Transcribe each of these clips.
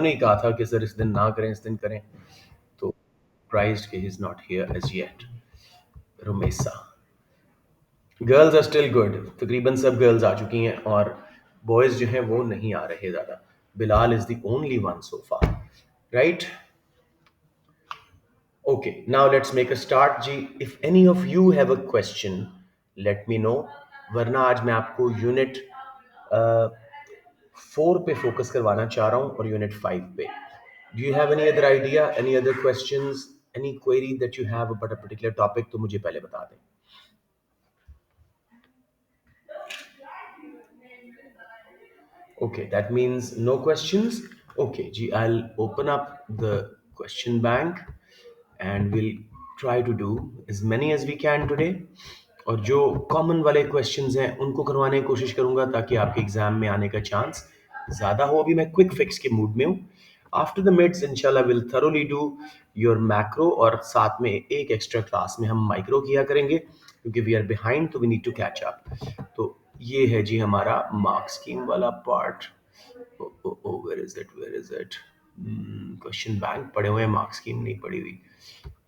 उन्होंने ही कहा था कि सर इस दिन ना करें, इस दिन करें, तो प्राइज्ड कि he is not here as yet. Rumaisa, girls are still good, तकरीबन सब गर्ल्स आ चुकी हैं और बॉयज जो हैं वो नहीं आ रहे ज़्यादा। Bilal is the only one so far, right? Okay, now let's make a start जी। If any of you have a question let me know, वरना आज मैं आपको यूनिट 4 पे फोकस करवाना चाह रहा हूँ और यूनिट 5 पे। Do you have any other idea, any other questions, any query that you have about a particular topic, तो मुझे पहले बता दें। Okay, that means no questions. Okay, G, I'll open up the question bank and we'll try to do as many as we can today. और जो common वाले questions हैं उनको करवाने की कोशिश करूंगा ताकि आपके एग्जाम में आने का चांस ज़्यादा हो। अभी मैं क्विक फिक्स के मूड में हूँ। आफ्टर द मिड्स इंशाल्लाह will thoroughly do your macro, और साथ में एक एक्स्ट्रा क्लास में हम माइक्रो किया करेंगे क्योंकि वी आर बिहाइंड, तो we need to catch up. तो ये है जी हमारा मार्क स्कीम वाला part. Where is it, where is it? Question bank पढ़े हुए हैं, मार्क स्कीम नहीं पढ़ी हुई।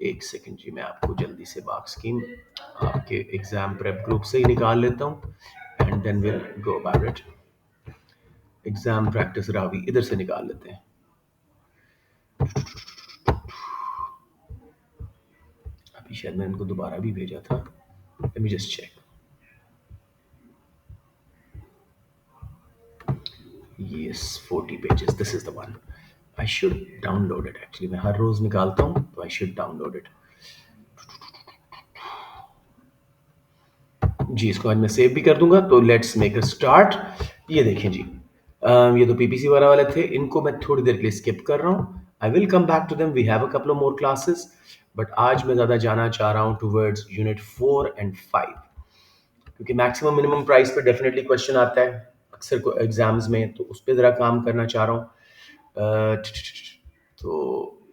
एक सेकंड जी, मैं आपको जल्दी से मार्क स्कीम आपके एग्जाम प्रेप ग्रुप से ही निकाल लेता हूँ and then will go about it. Exam practice Ravi इधर से निकाल लेते हैं। अभी शायद मैं इनको दोबारा भी भेजा था, let me just check. Yes, 40 pages. This is the one. I should download it actually. मैं हर रोज निकालता हूँ तो I should download it. जी, इसको आज मैं सेव भी कर दूंगा। तो लेट्स मेक अ स्टार्ट। ये देखें जी, ये तो पीपीसी वाला वाले थे, इनको मैं थोड़ी देर के लिए स्किप कर रहा हूँ। I will come back to them, we have a couple of more classes, but आज मैं ज़्यादा जाना चाह रहा हूँ टूवर्ड्स यूनिट 4 एंड 5, क्योंकि मैक्सिमम मिनिमम प्राइस पे डेफिनेटली क्वेश्चन आता है अक्सर को एग्जाम्स में, तो उस पर ज़रा काम करना चाह रहा हूँ। तो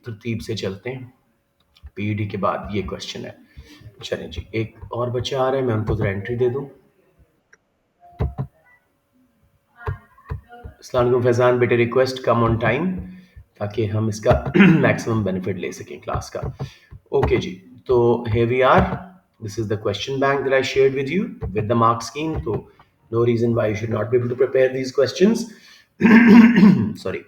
तरतीब से चलते हैं। पीईडी के बाद ये क्वेश्चन है। चलें जी, एक और बच्चा आ रहा है, मैं उनको ज़रा एंट्री दे दूँ। अस्सलाम वालेकुम फैज़ान बेटे, रिक्वेस्ट कम ऑन टाइम ताकि हम इसका मैक्सिमम बेनिफिट ले सकें क्लास का। ओके जी, तो here we are. This is the question bank that I shared with you with the mark scheme. So no reason why you should not be able to prepare these questions. Sorry.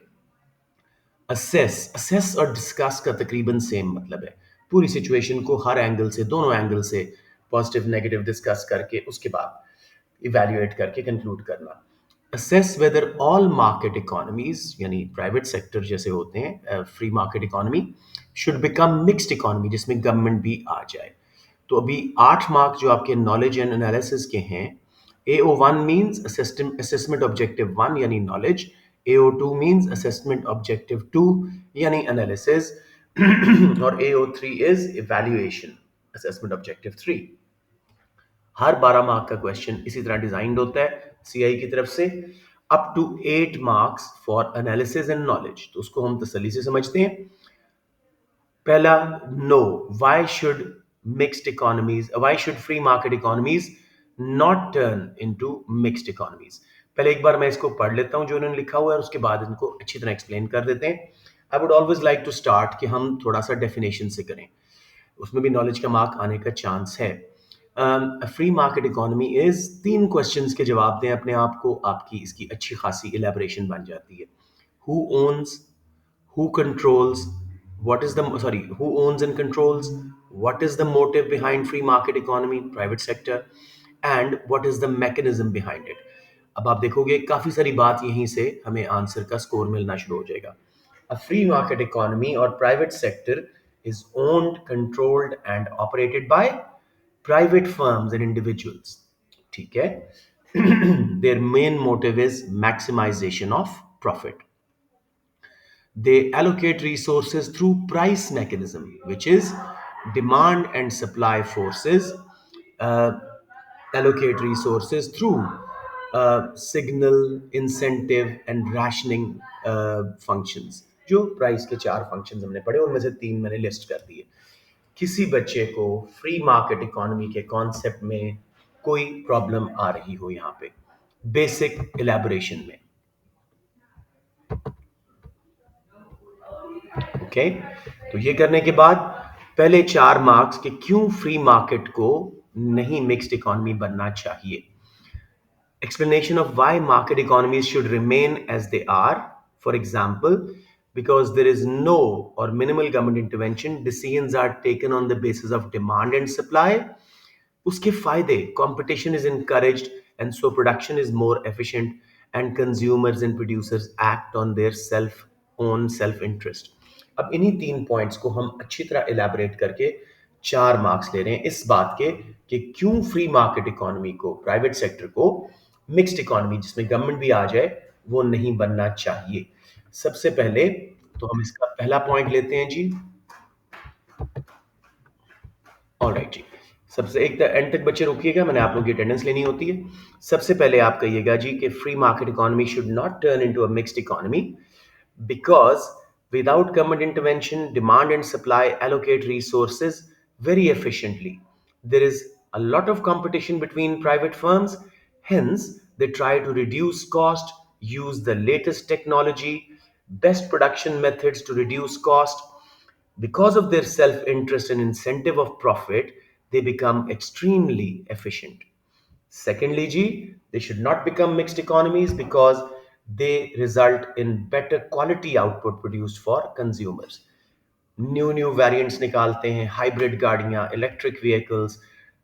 Assess और discuss का तकरीबन same मतलब है। पूरी situation को हर angle से, दोनों angle से पॉजिटिव नेगेटिव डिस्कस करके उसके बाद इवैल्यूएट करके कंक्लूड करना। Assess whether all market economies, यानी प्राइवेट सेक्टर जैसे होते हैं free market economy, should become mixed economy जिसमें गवर्नमेंट भी आ जाए। तो अभी 8 मार्क जो आपके नॉलेज एंड एनालिसिस के हैं, AO1 मीन्स असेसमेंट ऑब्जेक्टिव 1 यानी knowledge, AO2 means assessment objective 2 यानी एनालिसिस और AO3 is evaluation assessment objective 3। हर 12 मार्क का क्वेश्चन इसी तरह डिजाइंड होता है सीआई की तरफ से, up to 8 marks for analysis and knowledge. तो उसको हम तसल्ली से समझते हैं। पहला, know why should mixed economies, why should free market economies not turn into mixed economies. पहले एक बार मैं इसको पढ़ लेता हूं जो उन्होंने लिखा हुआ है, उसके बाद इनको अच्छी तरह एक्सप्लेन कर देते हैं। I would always like to start कि हम थोड़ा सा डेफिनेशन से करें, उसमें भी नॉलेज का मार्क आने का चांस है। Free market economy is, 3 questions के जवाब दें अपने आप को, आपकी इसकी अच्छी खासी इलेबोरेशन बन जाती है। Who owns, who controls, what is the, sorry, who owns and controls, what is the motive behind free market economy, private sector, and what is the mechanism behind it। अब आप देखोगे काफी सारी बात यहीं से हमें आंसर का स्कोर मिलना शुरू हो जाएगा। A free market economy or private sector is owned, controlled and operated by private firms and individuals, ठीक है। Their main motive is maximization of profit। They allocate resources through price mechanism, which is demand and supply forces uh, allocate resources through signal, incentive and rationing functions। जो price के 4 functions हमने पढ़े उनमें से 3 मैंने list कर दिए। किसी बच्चे को फ्री मार्केट इकोनॉमी के कॉन्सेप्ट में कोई प्रॉब्लम आ रही हो यहाँ पे बेसिक इलेबोरेशन में? ओके, तो ये करने के बाद पहले 4 मार्क्स कि क्यों फ्री मार्केट को नहीं मिक्स्ड इकोनॉमी बनना चाहिए. Explanation of why market economies should remain as they are. For example, because there is no or minimal government intervention, decisions are taken on the basis of demand and supply. उसके फायदे, competition is encouraged and so production is more efficient and consumers and producers act on their self interest. अब इन्हीं 3 points को हम अच्छी तरह elaborate करके 4 marks ले रहे हैं इस बात के कि क्यों फ्री मार्केट इकोनॉमी को, प्राइवेट सेक्टर को मिक्स्ड इकोनॉमी जिसमें गवर्नमेंट भी आ जाए वो नहीं बनना चाहिए. सबसे पहले तो हम इसका पहला पॉइंट लेते हैं जी. ऑलराइट जी. सबसे एक एंड तक बच्चे रुकिएगा, मैंने आप लोग की अटेंडेंस लेनी होती है. सबसे पहले आप कहिएगा जी कि free market economy should not turn into a mixed economy because without government intervention, demand and supply allocate resources very efficiently. There is a lot of competition between private firms, hence, they try to reduce cost, use the latest technology, best production methods to reduce cost. Because of their self interest and incentive of profit, they become extremely efficient. Secondly, G, they should not become mixed economies because they result in better quality output produced for consumers. New variants निकालते हैं, hybrid गाड़ियाँ, electric vehicles.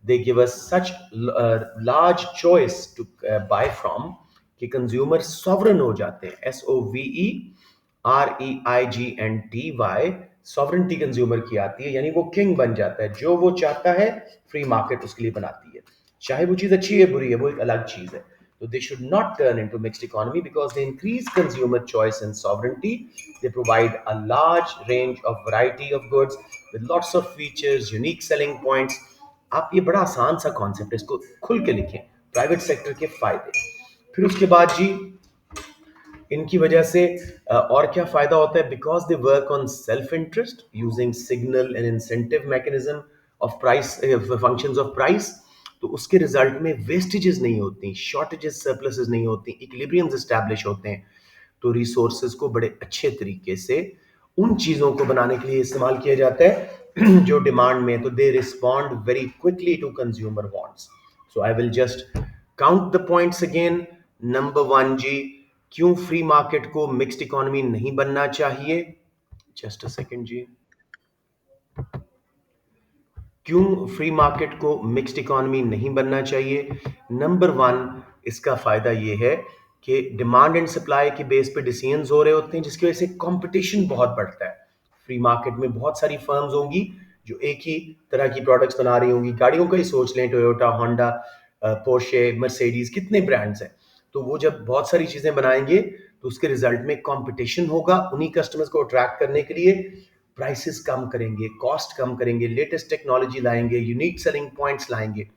They give us such large choice to buy from कि consumer sovereign हो जाते हैं. SOVEREIGNTY sovereignty consumer की आती है, यानी वो किंग बन जाता है. जो वो चाहता है फ्री मार्केट उसके लिए बनाती है. चाहे वो चीज अच्छी है बुरी है वो एक अलग चीज है. So they should not turn into mixed economy because they increase consumer choice and sovereignty. They provide a large range of variety of goods with lots of features, unique selling points. आप ये बड़ा आसान सा concept है, इसको खुल के लिखें. प्राइवेट सेक्टर के फायदे. फिर उसके बाद जी इनकी वजह से और क्या फायदा होता है. Because they work on self interest using signal and incentive mechanism of price, functions of price. तो उसके रिजल्ट में वेस्टेजेस नहीं होती, शॉर्टेजेस सरप्लसेस नहीं होती, इक्विलिब्रियम्स एस्टैब्लिश होते हैं. तो रिसोर्सेज को बड़े अच्छे तरीके से उन चीज़ों को बनाने के लिए इस्तेमाल किया जाता है जो डिमांड में. तो they respond very quickly to consumer wants. So I will just count the points again. Number 1 जी, क्यों फ्री मार्केट को मिक्स्ड इकोनॉमी नहीं बनना चाहिए. जस्ट अ सेकेंड जी. क्यों फ्री मार्केट को मिक्स्ड इकोनॉमी नहीं बनना चाहिए. नंबर 1, इसका फायदा ये है कि डिमांड एंड सप्लाई के बेस पे डिसीजंस हो रहे होते हैं जिसकी वजह से कंपटीशन बहुत बढ़ता है. फ्री मार्केट में बहुत सारी फर्म्स होंगी जो एक ही तरह की प्रोडक्ट्स बना रही होंगी. गाड़ियों का ही सोच लें, टोयोटा, होंडा, पोर्शे, मर्सिडीज, कितने ब्रांड्स हैं. तो वो जब बहुत सारी चीजें बनाएंगे तो उसके रिजल्ट में कंपटीशन होगा. उन्हीं कस्टमर्स को अट्रैक्ट करने के लिए प्राइसेस कम करेंगे, कॉस्ट कम करेंगे, लेटेस्ट टेक्नोलॉजी लाएंगे, यूनिक सेलिंग पॉइंट्स लाएंगे.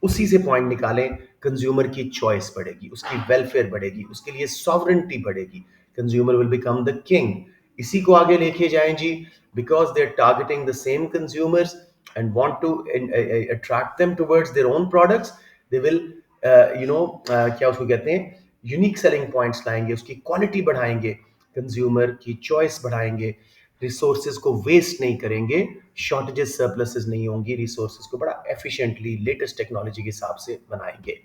उसी से पॉइंट निकालें. कंज्यूमर की चॉइस बढ़ेगी, उसकी वेलफेयर बढ़ेगी, उसके लिए सॉवरेंटी बढ़ेगी. Consumer will become the king. इसी को आगे लेके जाएं जी. Because they are targeting the same consumers and want to attract them towards their own products. They will क्या उसको कहते हैं, यूनिक सेलिंग पॉइंट्स लाएंगे, उसकी क्वालिटी बढ़ाएंगे, कंज्यूमर की चॉइस बढ़ाएंगे, रिसोर्सेज को वेस्ट नहीं करेंगे, शॉर्टेजेस सरप्लसेस नहीं होंगी, रिसोर्सेज को बड़ा एफिशिएंटली लेटेस्ट टेक्नोलॉजी के हिसाब से बनाएंगे.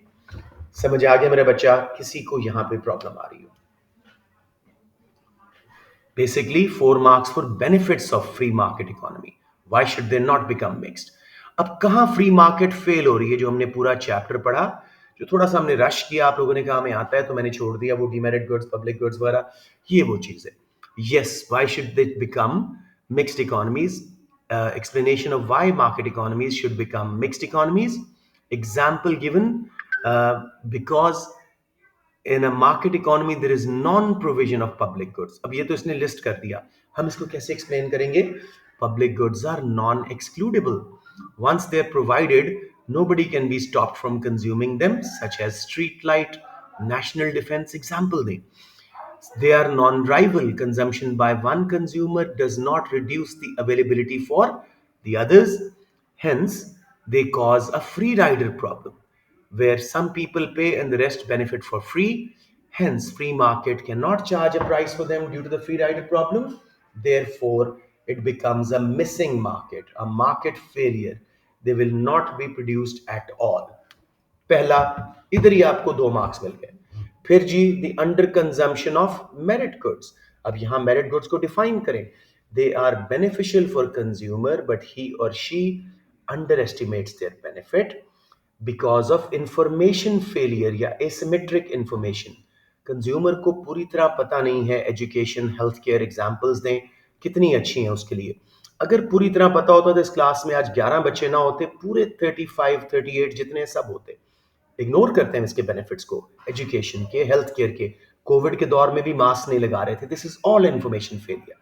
समझ आ गया मेरा बच्चा. किसी को यहां पे प्रॉब्लम आ रही हो. Basically, 4 marks for benefits of free market economy. Why should they not become mixed? अब कहाँ फ्री मार्केट फेल हो रही है, जो हमने पूरा चैप्टर पढ़ा, जो थोड़ा सा हमने रश किया, आप लोगों ने कहा हमें आता है तो मैंने छोड़ दिया, वो डीमेरिट गुड्स, पब्लिक गुड्स वगैरह, ये वो चीज है. Yes, why should they become mixed economies. Explanation of why market economies should become mixed economies. Example given, because in a market economy there is non provision of public goods. अब ये तो इसने list कर दिया, हम इसको कैसे explain करेंगे. Public goods are non excludable. Once they are provided, nobody can be stopped from consuming them, such as street light, national defense. Example दें. They are non-rival. Consumption by one consumer does not reduce the availability for the others. Hence, they cause a free rider problem where some people pay and the rest benefit for free. Hence, free market cannot charge a price for them due to the free rider problem. Therefore, it becomes a missing market, a market failure. They will not be produced at all. पहला, इधर ही आपको 2 marks मिल गए। फिर जी, the under consumption of merit goods. अब यहां merit goods को डिफाइन करें। They are beneficial for consumer but he और she under estimates their benefit because of information failure या एसिमेट्रिक इंफॉर्मेशन। कंज्यूमर को पूरी तरह पता नहीं है, एजुकेशन हेल्थ केयर एग्जाम्पल्स दें कितनी अच्छी हैं उसके लिए। अगर पूरी तरह पता होता तो इस क्लास में आज 11 बच्चे ना होते, पूरे 35 38 जितने सब होते। इग्नोर करते हैं इसके बेनिफिट्स को, एजुकेशन के, हेल्थ केयर के। कोविड के दौर में भी मास्क नहीं लगा रहे थे। This is all information failure.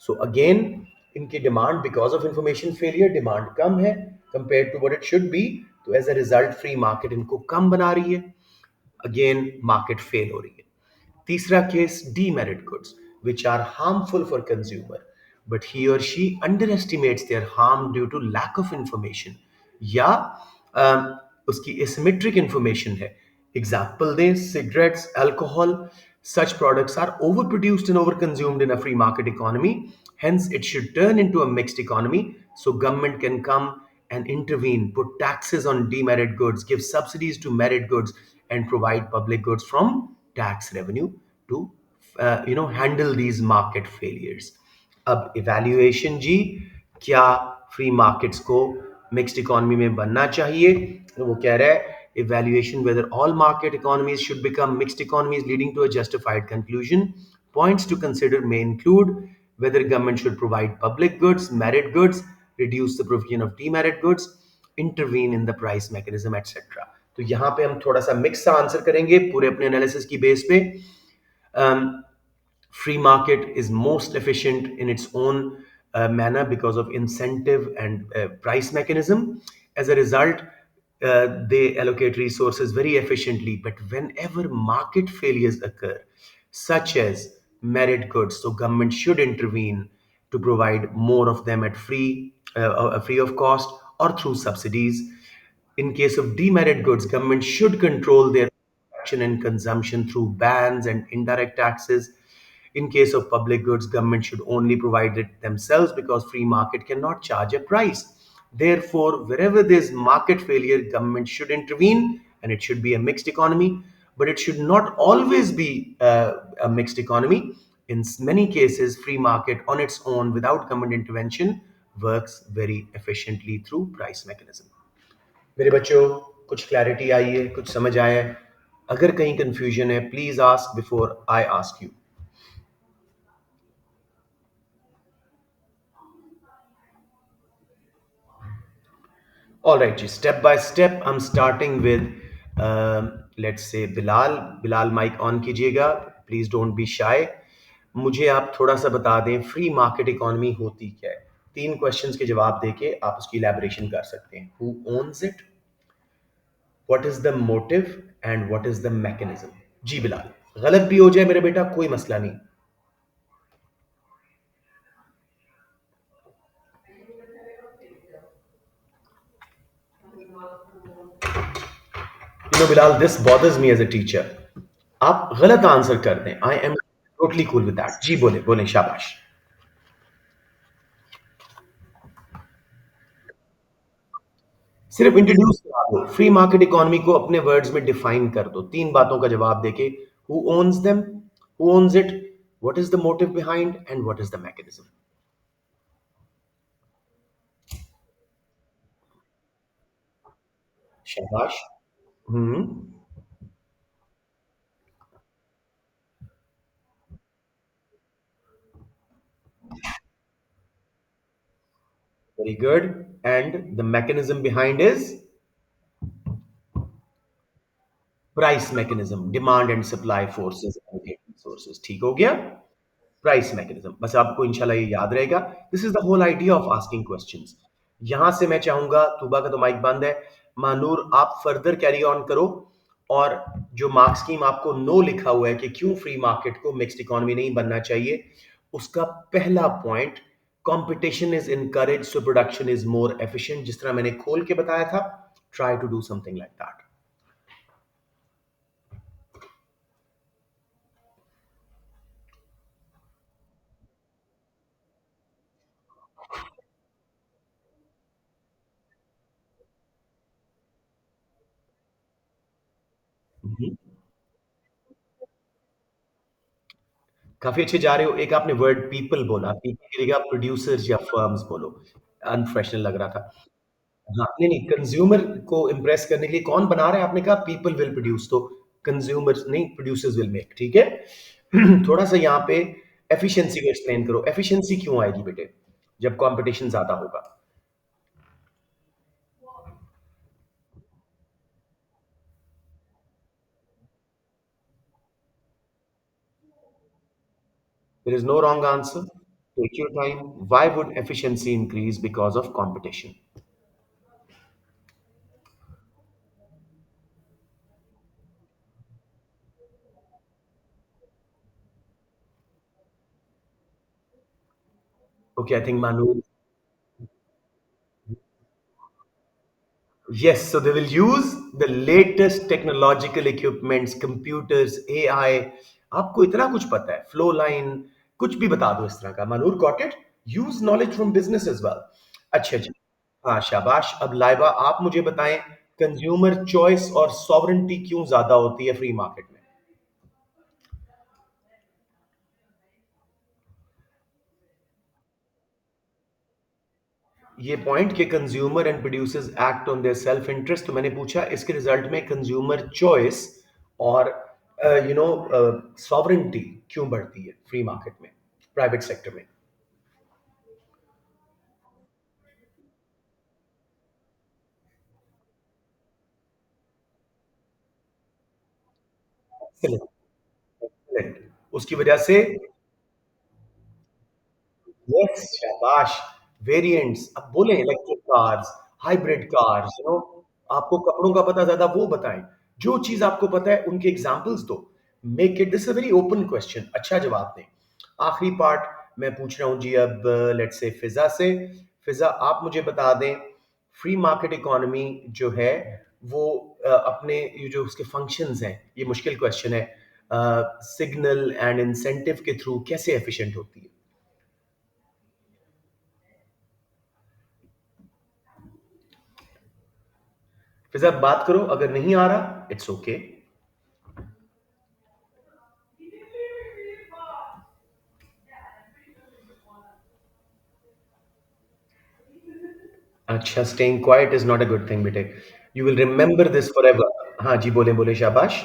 So again, इनकी demand, because of information failure demand कम है compare to what it should be. तो as a result free market इनको कम बना रही है। अगेन मार्केट फेल हो रही है। तीसरा case, demerit goods which are harmful for consumer but he or she underestimates their harm due to lack of information या उसकी asymmetric information है। एग्जाम्पल दें, cigarettes, alcohol, such products are overproduced and overconsumed in a free market economy. Hence it should turn into a mixed economy, so government can come and intervene, put taxes on demerit goods, give subsidies to merit goods, and provide public goods from tax revenue to handle these market failures. अब evaluation जी, क्या free markets को mixed economy में बनना चाहिए? तो वो कह रहा है evaluation whether all market economies should become mixed economies leading to a justified conclusion. Points to consider may include whether government should provide public goods, merit goods, reduce the provision of demerit goods, intervene in the price mechanism, etc. तो यहाँ पे हम थोड़ा सा mix सा answer करेंगे पूरे अपने एनालिसिस की बेस पे। Free market is most efficient in its own manner because of incentive and price mechanism. As a result, they allocate resources very efficiently. But whenever market failures occur, such as merit goods, so government should intervene to provide more of them at free of cost or through subsidies. In case of demerit goods, government should control their production and consumption through bans and indirect taxes. In case of public goods, government should only provide it themselves because free market cannot charge a price. Therefore, wherever there's market failure, government should intervene and it should be a mixed economy. But it should not always be a mixed economy. In many cases, free market on its own without government intervention works very efficiently through price mechanism. मेरे बच्चों, कुछ clarity आई है, कुछ समझ आया है? अगर कहीं कंफ्यूजन है, please ask before I ask you. All right, जी, step by step I'm starting with let's say Bilal. Bilal mike on कीजिएगा, प्लीज डोंट बी शाय। मुझे आप थोड़ा सा बता दें फ्री मार्केट इकोनॉमी होती क्या है। 3 क्वेश्चंस के जवाब देके आप उसकी इलैबोरेशन कर सकते हैं। Who owns it, what is the motive and what is the mechanism. जी बिलाल, गलत भी हो जाए मेरे बेटा, कोई मसला नहीं। Bilal, this bothers me as a teacher. आप गलत आंसर कर दें, I am totally cool with that. जी बोले बोले, शाबाश। सिर्फ इंट्रोड्यूस करा दो, फ्री मार्केट इकोनॉमी को अपने वर्ड्स में डिफाइन कर दो, 3 बातों का जवाब देके। Who owns them, who owns it, what is the motive behind and what is the mechanism. शाबाश। Hmm. Very good. And the mechanism behind is price mechanism, demand and supply forces, sources. ठीक हो गया। Price mechanism, बस आपको इंशाल्लाह ये याद रहेगा। This is the whole idea of asking questions. यहां से मैं चाहूंगा, तूबा का तो माइक बंद है, मानूर आप फर्दर कैरी ऑन करो। और जो मार्क स्कीम आपको नो लिखा हुआ है कि क्यों फ्री मार्केट को मिक्स्ड इकोनॉमी नहीं बनना चाहिए, उसका पहला point, competition is encourage so production is more efficient, जिस तरह मैंने खोल के बताया था। Try to do something like that. Hmm. काफी अच्छे जा रहे हो। एक आपने वर्ड पीपल बोला, पीपल की जगह प्रोड्यूसर्स या फर्म्स बोलो, अनप्रोफेशनल लग रहा था। हाँ, नहीं नहीं, कंज्यूमर को इम्प्रेस करने के लिए कौन बना रहा है, आपने कहा पीपल विल प्रोड्यूस, तो कंज्यूमर्स नहीं, प्रोड्यूसर्स विल मेक, ठीक है। थोड़ा सा यहाँ पे एफिशिएंसी को एक्सप्लेन करो, एफिशिएंसी क्यों आएगी बेटे जब कंपटीशन ज्यादा होगा? There is no wrong answer. Take your time. Why would efficiency increase because of competition? Okay, I think Manu. Yes, so they will use the latest technological equipments, computers, AI. आपको इतना कुछ पता है, flow line, कुछ भी बता दो इस तरह का। Manoor got it. Use knowledge from business as well. अच्छा जी। हाँ शाबाश। अब लाइबा आप मुझे बताएं, कंज्यूमर चॉइस और सॉवरेंटी क्यों ज्यादा होती है फ्री मार्केट में? ये पॉइंट कि consumer and producers act on their self interest, तो मैंने पूछा इसके रिजल्ट में कंज्यूमर चॉइस और सॉवरेंटी क्यों बढ़ती है फ्री मार्केट में, प्राइवेट सेक्टर में? Excellent, excellent. उसकी वजह से यस शाबाश। वेरिएंट्स, अब बोले इलेक्ट्रिक कार्स, हाइब्रिड कार्स, आपको कपड़ों का पता ज्यादा, वो बताएं। जो चीज आपको पता है उनके एग्जांपल्स दो। Make it, this a very open question, अच्छा जवाब दें। आखिरी पार्ट मैं पूछ रहा हूं जी, अब लेट्स से फिजा से। फिजा आप मुझे बता दें, फ्री मार्केट इकोनॉमी जो है वो अपने ये जो उसके फंक्शंस हैं, ये मुश्किल क्वेश्चन है, सिग्नल एंड इंसेंटिव के थ्रू कैसे एफिशिएंट होती है? फिर आप बात करो, अगर नहीं आ रहा इट्स ओके। अच्छा, staying quite is not a good thing बेटे, you will remember this for ever. हाँ जी, बोले बोले, शाबाश।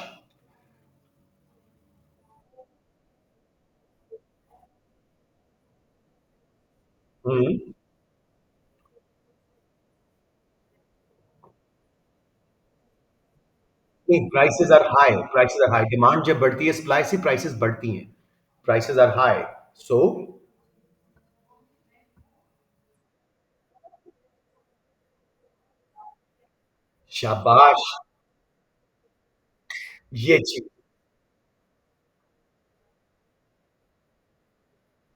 हम्म। नहीं, prices are high, prices are high, demand जब बढ़ती है सप्लाई से प्राइसेस बढ़ती हैं, प्राइसेस आर हाई। सो शाबाश, ये चीज,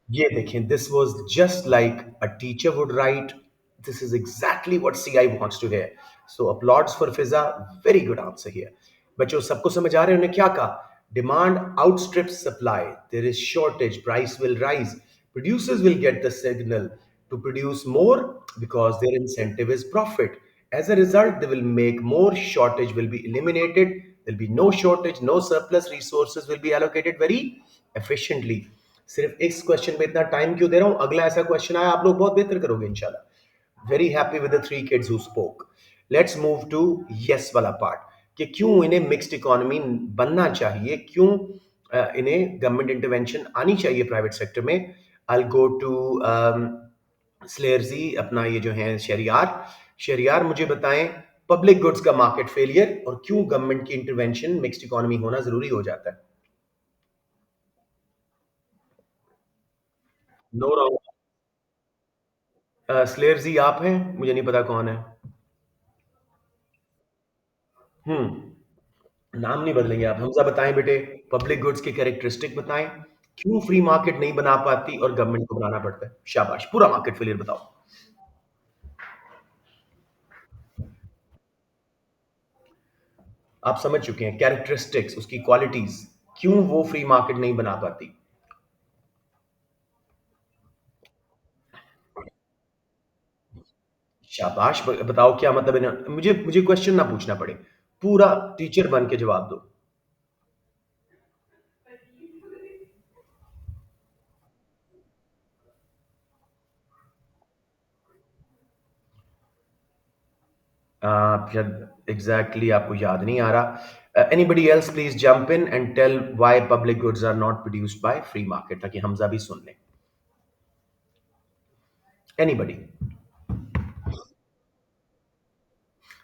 ये देखें, this was just like a teacher would write, this is exactly what CI wants to hear. So applause for Fiza, very good answer here. बच्चों सबको समझ आ रहे हैं उन्हें क्या कहा? Demand outstrips supply, there is shortage, price will rise, producers will get the signal to produce more because their incentive is profit. As a result, they will make more, shortage will be eliminated, there'll be no shortage, no surplus, resources will be allocated very efficiently. सिर्फ इस question में इतना time क्यों दे रहा हूं, अगला ऐसा question आया आप लोग बहुत बेहतर करोगे इंशाल्लाह। Very happy with the three kids who spoke. Let's move to yes वाला पार्ट, कि क्यों इन्हें मिक्स्ड इकोनॉमी बनना चाहिए, क्यों इन्हें गवर्नमेंट इंटरवेंशन आनी चाहिए प्राइवेट सेक्टर में। आई गो टू स्लेयरजी, अपना ये जो है शहरियार। शहरियार मुझे बताएं, पब्लिक गुड्स का मार्केट फेलियर और क्यों गवर्नमेंट की इंटरवेंशन मिक्स्ड इकोनॉमी होना जरूरी हो जाता है? No wrong. स्लेयर जी आप हैं, मुझे नहीं पता कौन है। नाम नहीं बदलेंगे आप, हमजा बताएं बेटे। पब्लिक गुड्स के कैरेक्टरिस्टिक बताएं, क्यों फ्री मार्केट नहीं बना पाती और गवर्नमेंट को बनाना पड़ता है? शाबाश, पूरा मार्केट फेलियर बताओ। आप समझ चुके हैं कैरेक्टरिस्टिक्स, उसकी क्वालिटीज, क्यों वो फ्री मार्केट नहीं बना पाती? शाबाश, बताओ क्या मतलब है ना, मुझे मुझे क्वेश्चन ना पूछना पड़े, पूरा टीचर बन के जवाब दो। शायद एग्जैक्टली आपको याद नहीं आ रहा. Anybody else please jump in and tell why public goods are not produced by free market, ताकि हमजा भी सुन लें. एनीबडी?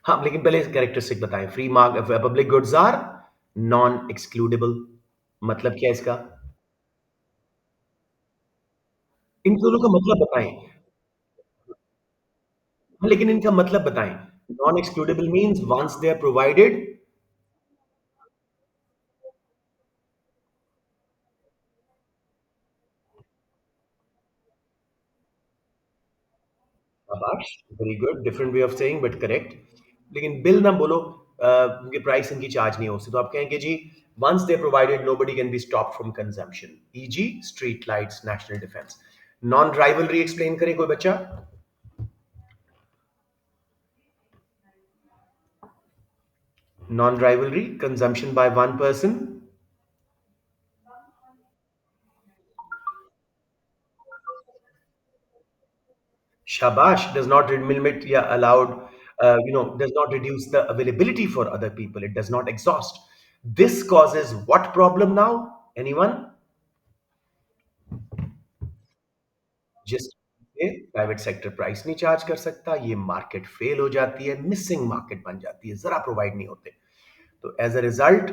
हाँ, लेकिन पहले कैरेक्टरिस्टिक बताएं. Free mark public goods are non excludable. मतलब क्या है इसका? इन दोनों का मतलब बताएं. हाँ, लेकिन इनका मतलब बताएं. Non excludable means once they are provided. शाबाश, very good. Different way of saying but correct. लेकिन बिल ना बोलो, क्योंकि प्राइस इनकी चार्ज नहीं हो सकती, तो आप कहेंगे जी once they provided nobody can be stop from consumption, E G street lights, national defence. Non rivalry explain करे कोई बच्चा? Non rivalry, consumption by one person. Shabash, does not limit, yeah, allowed, does not reduce the availability for other people. It does not exhaust. This causes what problem now? Anyone? जिस private sector price नहीं charge कर सकता, ये market fail हो जाती है, missing market बन जाती है, जरा प्रोवाइड नहीं होते. तो एज अ रिजल्ट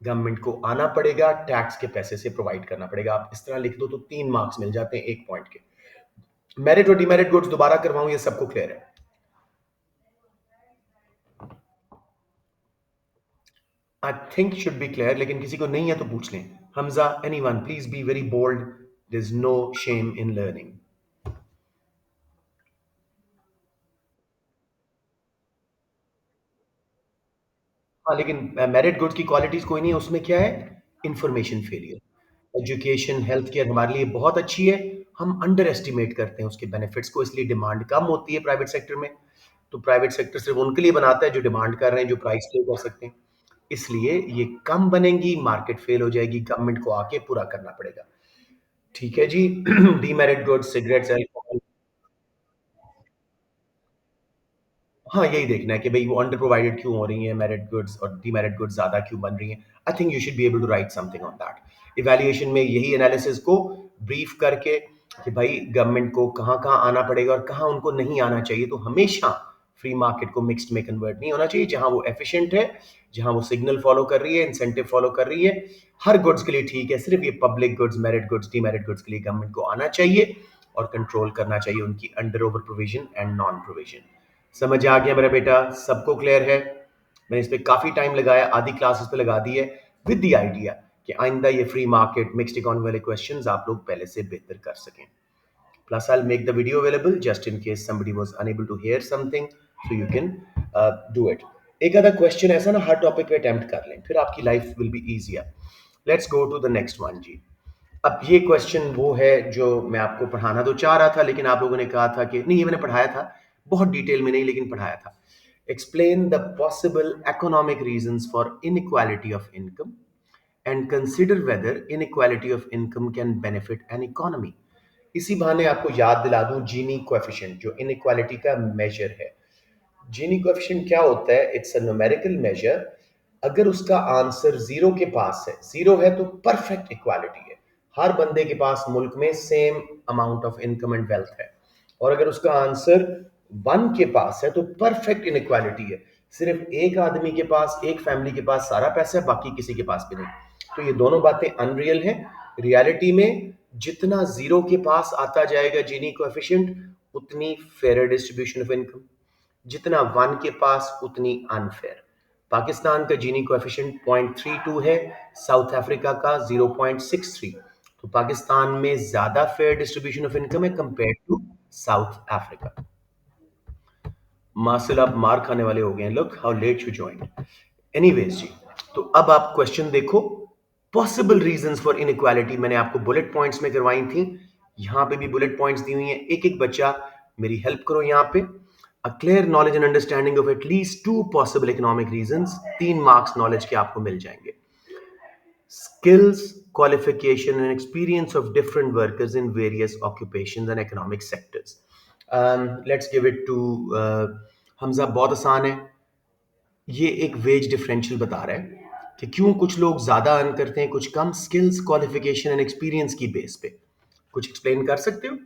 गवर्नमेंट को आना पड़ेगा, टैक्स के पैसे से प्रोवाइड करना पड़ेगा. आप इस तरह लिख दो तो 3 मार्क्स मिल जाते हैं 1 पॉइंट के. मेरिट और डिमेरिट गुड्स दोबारा करवाऊं, ये सबको क्लियर है? I think should be clear, लेकिन किसी को नहीं है तो पूछ लें. Hamza, anyone, please be very bold. There is no shame in learning. हाँ, लेकिन मेरिट गुड्स की क्वालिटीज कोई नहीं है, उसमें क्या है? Information failure. Education, health care हमारे लिए बहुत अच्छी है, हम अंडर एस्टिमेट करते हैं उसके बेनिफिट्स को, इसलिए डिमांड कम होती है प्राइवेट सेक्टर में. तो प्राइवेट सेक्टर सिर्फ उनके लिए बनाता है जो डिमांड कर रहे हैं, जो प्राइस पे कर सकते हैं. इसलिए ये कम बनेंगी, मार्केट फेल हो जाएगी, गवर्नमेंट को आके पूरा करना पड़ेगा. ठीक है जी. Demerit goods, cigarettes, alcohol. हाँ, यही देखना है कि भई वो अंडर प्रोवाइडेड क्यों हो रही हैं, मेरिट गुड्स और डीमेरिट गुड्स ज़्यादा क्यों बन रही हैं. I think you should be able to write something on that. Evaluation में यही एनालिसिस को ब्रीफ करके कि भाई गवर्नमेंट को कहाँ-कहाँ आना पड़ेगा और कहाँ उनको नहीं आना चाहिए. तो हमेशा फ्री मार्केट को मिक्स्ड में कन्वर्ट नहीं होना चाहिए. जहाँ वो एफिशिएंट है, जहाँ वो सिग्नल फॉलो कर रही है, इंसेंटिव फॉलो कर रही है, हर गुड्स के लिए ठीक है. सिर्फ ये public goods, merit goods, demerit goods के लिए गवर्नमेंट को आना चाहिए और कंट्रोल करना चाहिए उनकी under over provision and non provision. समझ आ गया मेरा बेटा? सबको क्लियर है? मैंने इस पे काफ़ी टाइम लगाया, आधी क्लास इस पे लगा दी है, विद द आइडिया कि आइंदा ये फ्री मार्केट, मिक्स्ड इकोनॉमी वाले क्वेश्चंस आप लोग पहले से बेहतर कर सकें. Plus, I'll make the video available just in case somebody was unable to hear something, so you can do it. एक आधा क्वेश्चन ऐसा ना हर टॉपिक पे अटेम्प्ट कर लें, फिर आपकी life will be easier. Let's go to the next one जी. अब ये क्वेश्चन वो है जो मैं आपको पढ़ाना तो चाह रहा था, लेकिन आप लोगों ने कहा था कि नहीं, ये मैंने पढ़ाया था, बहुत डिटेल में नहीं, लेकिन पढ़ाया था. Explain the possible economic reasons for inequality of income and consider whether inequality of income can benefit an economy. इसी बहाने आपको याद दिला दूं जीनी कोएफिशिएंट, जो इनइक्वालिटी का मेजर है. जीनी कोएफिशिएंट क्या होता है? It's a numerical measure. अगर उसका आंसर जीरो के पास है, जीरो है तो परफेक्ट इक्वालिटी है, हर बंदे के पास मुल्क में same amount of income and wealth है. और अगर उसका आंसर वन के पास है तो परफेक्ट इनइक्वालिटी है, सिर्फ एक आदमी के पास, एक फैमिली के पास सारा पैसा है, बाकी किसी के पास भी नहीं. तो ये दोनों बातें अनरियल हैं. रियलिटी में जितना जीरो के पास आता जाएगा जीनी कोएफिशिएंट, उतनी फेयर डिस्ट्रीब्यूशन ऑफ इनकम. जितना वन के पास, उतनी अनफेयर. पाकिस्तान का जीनी कोएफिशिएंट 0.32 है, साउथ अफ्रीका का 0.63. तो पाकिस्तान में ज्यादा फेयर डिस्ट्रीब्यूशन ऑफ इनकम है compare to South Africa. Marshall आप मार खाने वाले हो गए हैं. Look how late you join. Anyways जी, तो अब आप क्वेश्चन देखो. पॉसिबल रीजंस फॉर इनइक्वालिटी मैंने आपको बुलेट पॉइंट्स में करवाई थी, यहां पे भी बुलेट पॉइंट्स दी हुई हैं. एक एक बच्चा मेरी हेल्प करो यहां पे. A clear knowledge and understanding of at least to possible economic reasons, 3 marks knowledge के आपको मिल जाएंगे. Skills, qualification, and experience of different workers in various occupations and economic sectors. Let's give it to Hamza. बहुत आसान है. ये एक veg differential बता रहा है कि क्यों कुछ लोग ज्यादा अर्न करते हैं, कुछ कम, स्किल्स, क्वालिफिकेशन एंड एक्सपीरियंस की बेस पे। कुछ एक्सप्लेन कर सकते हो?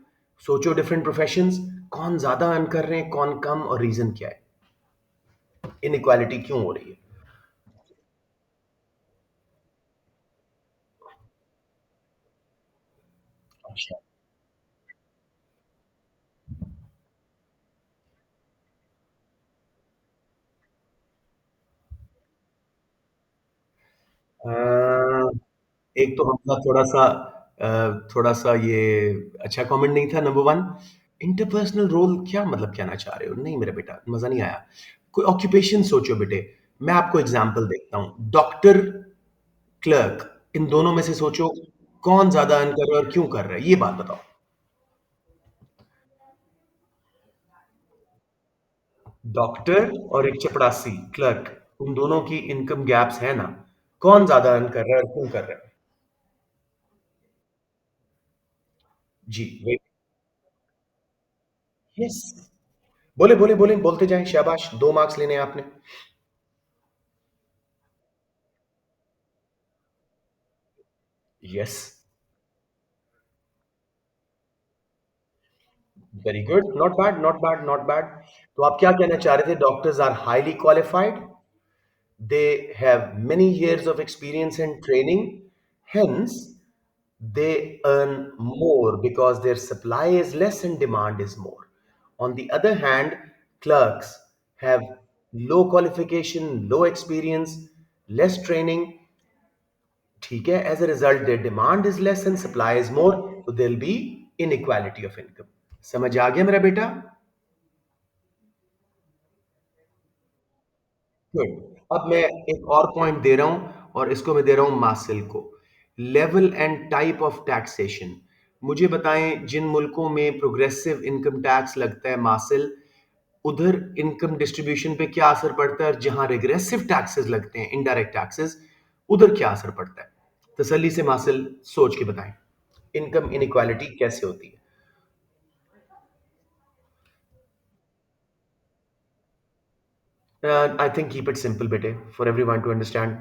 सोचो डिफरेंट प्रोफेशंस, कौन ज्यादा अर्न कर रहे हैं, कौन कम, और रीजन क्या है, इनइक्वालिटी क्यों हो रही है? अच्छा। अ, एक तो हमका थोड़ा सा ये अच्छा कमेंट नहीं था, नंबर वन। इंटरपर्सनल रोल क्या मतलब कहना चाह रहे हो? नहीं मेरा बेटा, मजा नहीं आया। कोई ऑक्यूपेशन सोचो बेटे। मैं आपको एग्जांपल देखता हूँ, डॉक्टर, क्लर्क, इन दोनों में से सोचो कौन ज्यादा अर्न कर रहा है और क्यों कर रहा है, ये बात बताओ। डॉक्टर और एक चपड़ासी, क्लर्क, उन दोनों की इनकम गैप्स है ना? कौन ज्यादा अर्न कर रहा है और क्यों कर रहा है? जी वेट। यस, बोले बोले बोले, बोलते जाएं, शाबाश, 2 मार्क्स लेने हैं आपने। Yes, very good, not bad, not bad, not bad. तो आप क्या कहना चाह रहे थे? Doctors are highly qualified, they have many years of experience and training, hence they earn more because their supply is less and demand is more. On the other hand, clerks have low qualification, low experience, less training, ठीक है? As a result, their demand is less and supply is more, so there'll be inequality of income. समझ आ गया मेरा बेटा? Good. अब मैं एक और पॉइंट दे रहा हूं, और इसको मैं दे रहा हूं मासिल को। Level and type of taxation. मुझे बताएं, जिन मुल्कों में प्रोग्रेसिव इनकम टैक्स लगता है मासिल, उधर इनकम डिस्ट्रीब्यूशन पे क्या असर पड़ता है, और जहां रिग्रेसिव टैक्सेस लगते हैं, इनडायरेक्ट टैक्सेस, उधर क्या असर पड़ता है? तसल्ली से मासिल सोच के बताएं, इनकम इनइक्वालिटी कैसे होती है? I think keep it simple बेटे, for everyone to understand.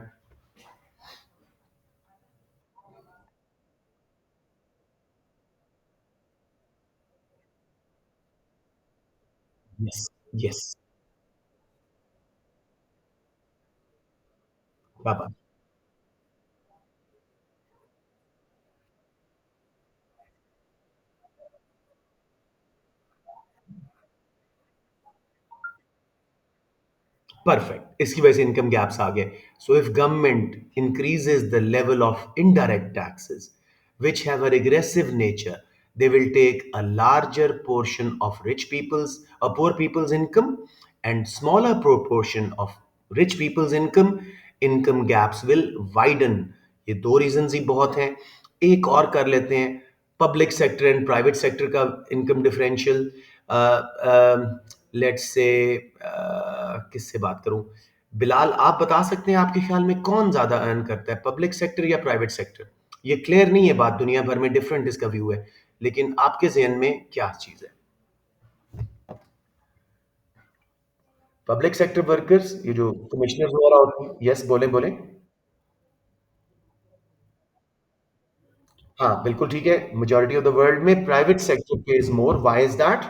Yes, yes, बाबा। Perfect. इसकी वजह से इनकम गैप्स आ गए. So if government increases the level of indirect taxes, which have a regressive nature, they will take a larger portion of poor people's income, and smaller proportion of rich people's income. Income gaps will widen. ये दो reasons ही बहुत हैं. एक और कर लेते हैं, public sector and private sector का इनकम डिफरेंशियल। लेट्स से किससे बात करूं? बिलाल, आप बता सकते हैं आपके ख्याल में कौन ज्यादा अर्न करता है, पब्लिक सेक्टर या प्राइवेट सेक्टर? ये क्लियर नहीं है बात, दुनिया भर में डिफरेंट इसका व्यू है, लेकिन आपके जहन में क्या चीज है? पब्लिक सेक्टर वर्कर्स, ये जो कमिश्नर वगैरह होते हैं, यस, बोले बोले। हाँ बिल्कुल ठीक है, मेजोरिटी ऑफ द वर्ल्ड में private sector pays more, why is that?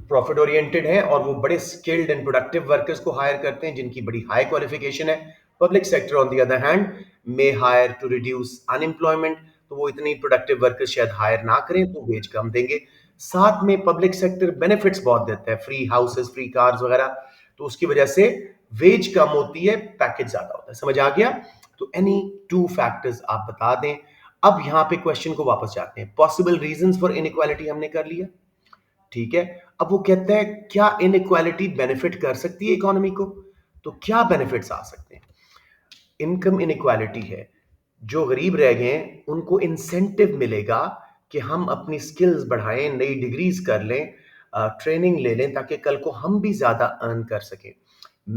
Profit oriented हैं, और वो बड़े स्किल्ड एंड प्रोडक्टिव वर्कर्स को हायर करते हैं जिनकी बड़ी हाई क्वालिफिकेशन है। Public sector on the other hand may hire to reduce unemployment, तो वो इतनी प्रोडक्टिव वर्कर्स शायद हायर ना करें, तो वेज कम देंगे। साथ में पब्लिक सेक्टर बेनिफिट्स बहुत देता है, फ्री हाउसेस, फ्री कार्स वगैरह, तो उसकी वजह से वेज कम होती है, पैकेज ज्यादा होता है। समझ आ गया? तो एनी टू फैक्टर्स आप बता दें। अब यहां पे क्वेश्चन को वापस जाते हैं, पॉसिबल रीजंस फॉर इनइक्वालिटी हमने कर लिया, ठीक है। अब वो कहता है क्या इनइक्वालिटी बेनिफिट कर सकती है इकोनॉमी को? तो क्या बेनिफिट्स आ सकते हैं? इनकम इनइक्वालिटी है, जो गरीब रह गए हैं उनको इंसेंटिव मिलेगा कि हम अपनी स्किल्स बढ़ाएं, नई डिग्रीज कर लें, ट्रेनिंग ले लें, ताकि कल को हम भी ज्यादा अर्न कर सकें।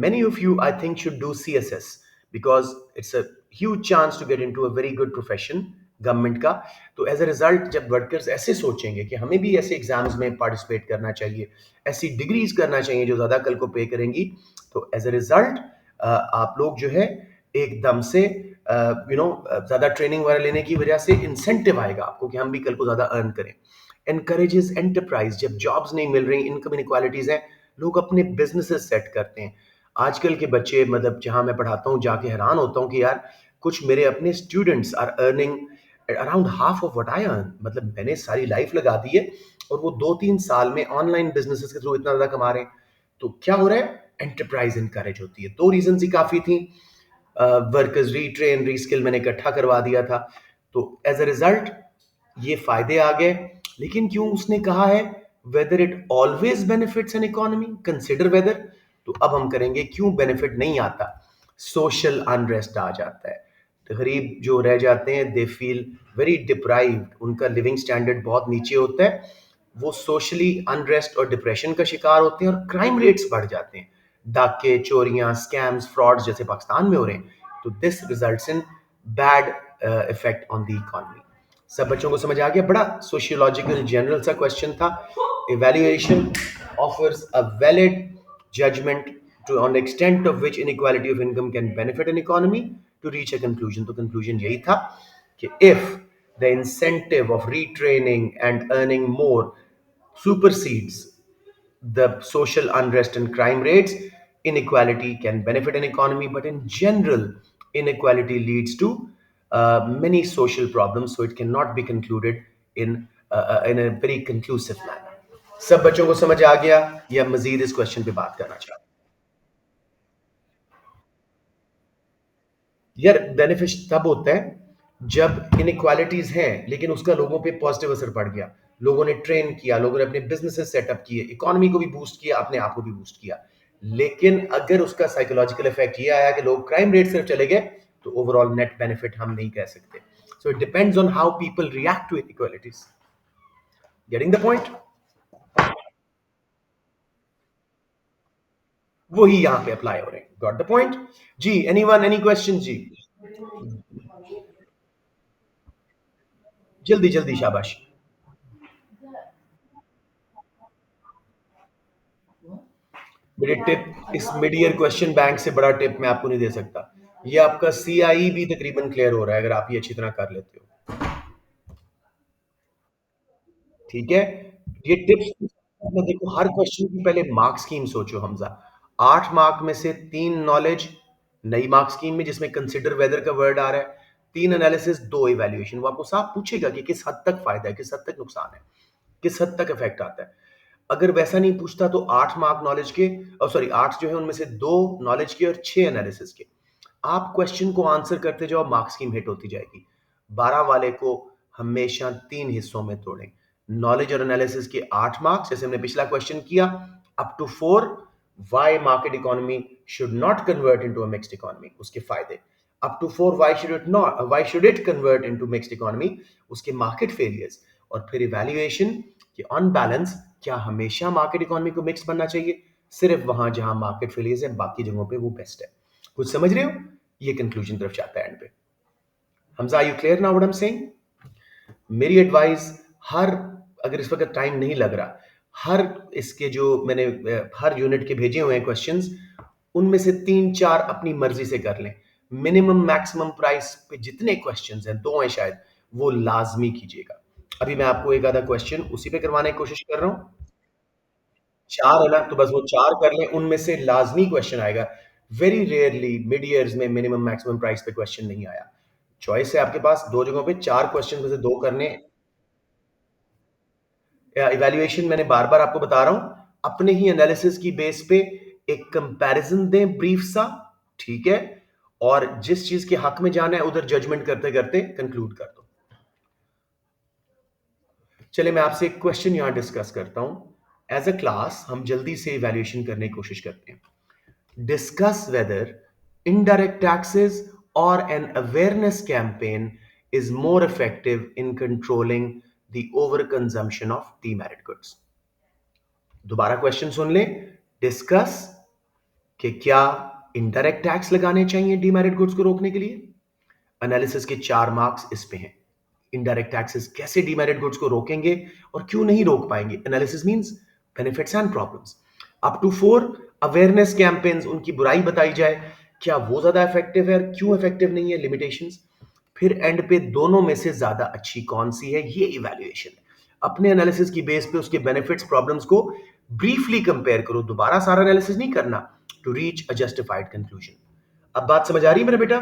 Many of you, I think, should do CSS because it's a huge chance to get into a very good profession government का। तो एज अ रिजल्ट जब वर्कर्स ऐसे सोचेंगे कि हमें भी ऐसे एग्जाम्स में पार्टिसिपेट करना चाहिए, ऐसी डिग्रीज करना चाहिए जो ज़्यादा कल को पे करेंगी, तो एज अ रिजल्ट आप लोग जो है एकदम से ज़्यादा ट्रेनिंग वगैरह लेने की वजह से इंसेंटिव आएगा आपको कि हम भी कल को ज़्यादा अर्न करें। एनकरेजेस एंटरप्राइज, जब जॉब्स नहीं मिल रही, इनकम इनक्वालिटीज हैं, लोग अपने बिजनेसेस सेट करते हैं। आजकल के बच्चे, मतलब जहां मैं पढ़ाता हूँ, जाके हैरान होता हूँ कि यार कुछ मेरे अपने students are earning around half of what I earn. मतलब मैंने सारी लाइफ लगा दी है और वो 2-3 साल में ऑनलाइन बिजनेसेस के थ्रू इतना ज्यादा कमा रहे हैं। तो क्या हो रहा है, एंटरप्राइज इनकरेज होती है। दो रीजन ही काफी थी, वर्कर्स रीट्रेन रीस्किल मैंने इकट्ठा करवा दिया था, तो एज अ रिजल्ट ये फायदे आ गए। लेकिन क्यों उसने कहा है whether it always benefits an economy, consider whether. तो अब हम करेंगे क्यों बेनिफिट नहीं आता। सोशल अनरेस्ट आ जाता है, गरीब जो रह जाते हैं दे फील वेरी डिप्राइव्ड, उनका लिविंग स्टैंडर्ड बहुत नीचे होता है, वो सोशली अनरेस्ट और डिप्रेशन का शिकार होते हैं और क्राइम रेट्स बढ़ जाते हैं। डाके, चोरियां, स्कैम्स, फ्रॉड्स जैसे पाकिस्तान में हो रहे हैं। तो this results in bad effect on the economy. सब बच्चों को समझ आ गया? बड़ा सोशियोलॉजिकल जनरल सा क्वेश्चन था। Evaluation offers a valid judgement to on the extent of which inequality of income can benefit an economy to reach a conclusion. तो conclusion यही था कि if the incentive of retraining and earning more supersedes the social unrest and crime rates, inequality can benefit an economy, but in general, inequality leads to many social problems, so it cannot be concluded in a very conclusive manner. सब बच्चों को समझ आ गया या मजीद इस question पे बात करना चाहते हैं? यार बेनिफिट तब होता है जब इनइक्वालिटीज हैं लेकिन उसका लोगों पे पॉजिटिव असर पड़ गया, लोगों ने ट्रेन किया, लोगों ने अपने बिजनेसेस सेटअप किए, इकोनॉमी को भी बूस्ट किया, अपने आप को भी बूस्ट किया। लेकिन अगर उसका साइकोलॉजिकल इफेक्ट ये आया कि लोग क्राइम रेट सिर्फ चले गए, तो ओवरऑल नेट बेनिफिट हम नहीं कह सकते। So it depends on how people react to inequalities. Getting the point? वही यहाँ पे अप्लाई हो रहे हैं। Got the point? जी, एनीवन, एनी क्वेश्चन जी? जल्दी जल्दी, शाबाश। मेरी टिप, इस मिड ईयर क्वेश्चन बैंक से बड़ा टिप मैं आपको नहीं दे सकता। ये आपका सीआई भी तकरीबन क्लियर हो रहा है अगर आप ये अच्छी तरह कर लेते हो। ठीक है, ये टिप्स में देखो, हर क्वेश्चन की पहले मार्क स्कीम सोचो हमजा। 8 मार्क में से 3 नॉलेज नई मार्क स्कीम में जिसमें कंसिडर वेदर का वर्ड आ रहा है, 3 एनालिसिस, 2 इवैल्यूएशन। वो आपको साफ पूछेगा कि किस हद तक फायदा है, किस हद तक नुकसान है, किस हद तक इफेक्ट आता है। अगर वैसा नहीं पूछता तो 8 मार्क नॉलेज के, और सॉरी 8 जो है उनमें से 2 नॉलेज के और 6 एनालिसिस के। आप क्वेश्चन को आंसर करते जाओ, मार्क स्कीम हिट होती जाएगी। 12 वाले को हमेशा 3 हिस्सों में तोड़ें। नॉलेज और एनालिसिस के 8 मार्क्स, जैसे हमने पिछला क्वेश्चन किया, up to 4। Why market economy should not convert into a mixed economy, उसके फायदे। Up to 4, why should it convert into mixed economy, उसके मार्केट फेलियर्स। और फिर इवैल्यूएशन कि ऑन बैलेंस क्या हमेशा मार्केट इकोनॉमी को मिक्स बनना चाहिए, सिर्फ वहां जहां मार्केट फेलियर्स है, बाकी जगहों पे वो बेस्ट है। कुछ समझ रहे हो? ये कंक्लूजन तरफ जाता है एंड पे। Hamza, are you clear now what I am saying? मेरी एडवाइस, हर, अगर इस वक्त टाइम नहीं लग रहा, हर इसके जो मैंने हर यूनिट के भेजे हुए हैं क्वेश्चंस, उनमें से 3-4 अपनी मर्जी से कर लें। मिनिमम मैक्सिमम प्राइस पे जितने क्वेश्चंस हैं, 2 हैं शायद, वो लाजमी कीजिएगा। अभी मैं आपको एक आधा क्वेश्चन उसी पे करवाने की कोशिश कर रहा हूँ। 4 है ना, तो बस वो 4 कर लें, उनमें से लाजमी क्वेश्चन आएगा। वेरी रेयरली मिड ईयर्स में मिनिमम मैक्सिमम प्राइस पे क्वेश्चन नहीं आया। चॉइस है आपके पास, 2 जगहों पे 4 क्वेश्चन में से 2 करने। इवैल्यूएशन मैंने बार बार आपको बता रहा हूं, अपने ही एनालिसिस की बेस पे एक कंपैरिजन दें ब्रीफ सा, ठीक है, और जिस चीज के हक में जाना है उधर जजमेंट करते करते कंक्लूड कर दो। चलिए मैं आपसे एक क्वेश्चन यहां डिस्कस करता हूं। एज अ क्लास हम जल्दी से इवैल्यूएशन करने की कोशिश करते हैं। Discuss whether indirect taxes or an awareness campaign is more effective in controlling the overconsumption of demerit goods. दोबारा क्वेश्चन सुन लें। डिस्कस कि क्या इनडायरेक्ट टैक्स लगाने चाहिए डीमेरिट गुड्स को रोकने के लिए। एनालिसिस के 4 मार्क्स इस पे हैं। इनडायरेक्ट टैक्सेस कैसे डीमेरिट गुड्स को रोकेंगे और क्यों नहीं रोक पाएंगे, analysis means benefits and problems. Up to 4 awareness campaigns, उनकी बुराई बताई जाए, क्या वो ज्यादा इफेक्टिव है, क्यों इफेक्टिव नहीं है, लिमिटेशंस। फिर एंड पे दोनों में से ज्यादा अच्छी कौन सी है, ये इवैल्यूएशन है। अपने एनालिसिस की बेस पे उसके बेनिफिट्स प्रॉब्लम्स को ब्रीफली कंपेयर करो, दोबारा सारा एनालिसिस नहीं करना, to reach a justified conclusion. अब बात समझ आ रही है मेरे बेटा?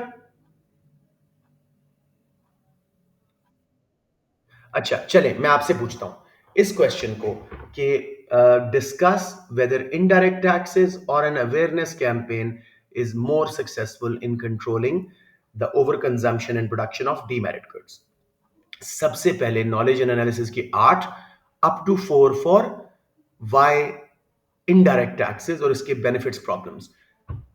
अच्छा चले, मैं आपसे पूछता हूं इस क्वेश्चन को कि डिस्कस वेदर इनडायरेक्ट टैक्सेस और an awareness campaign is more successful in controlling the over consumption and production of demerit goods. सबसे पहले नॉलेज एंड एनालिसिस की 8 up to 4 for why indirect taxes और इसके बेनिफिट्स प्रॉब्लम्स।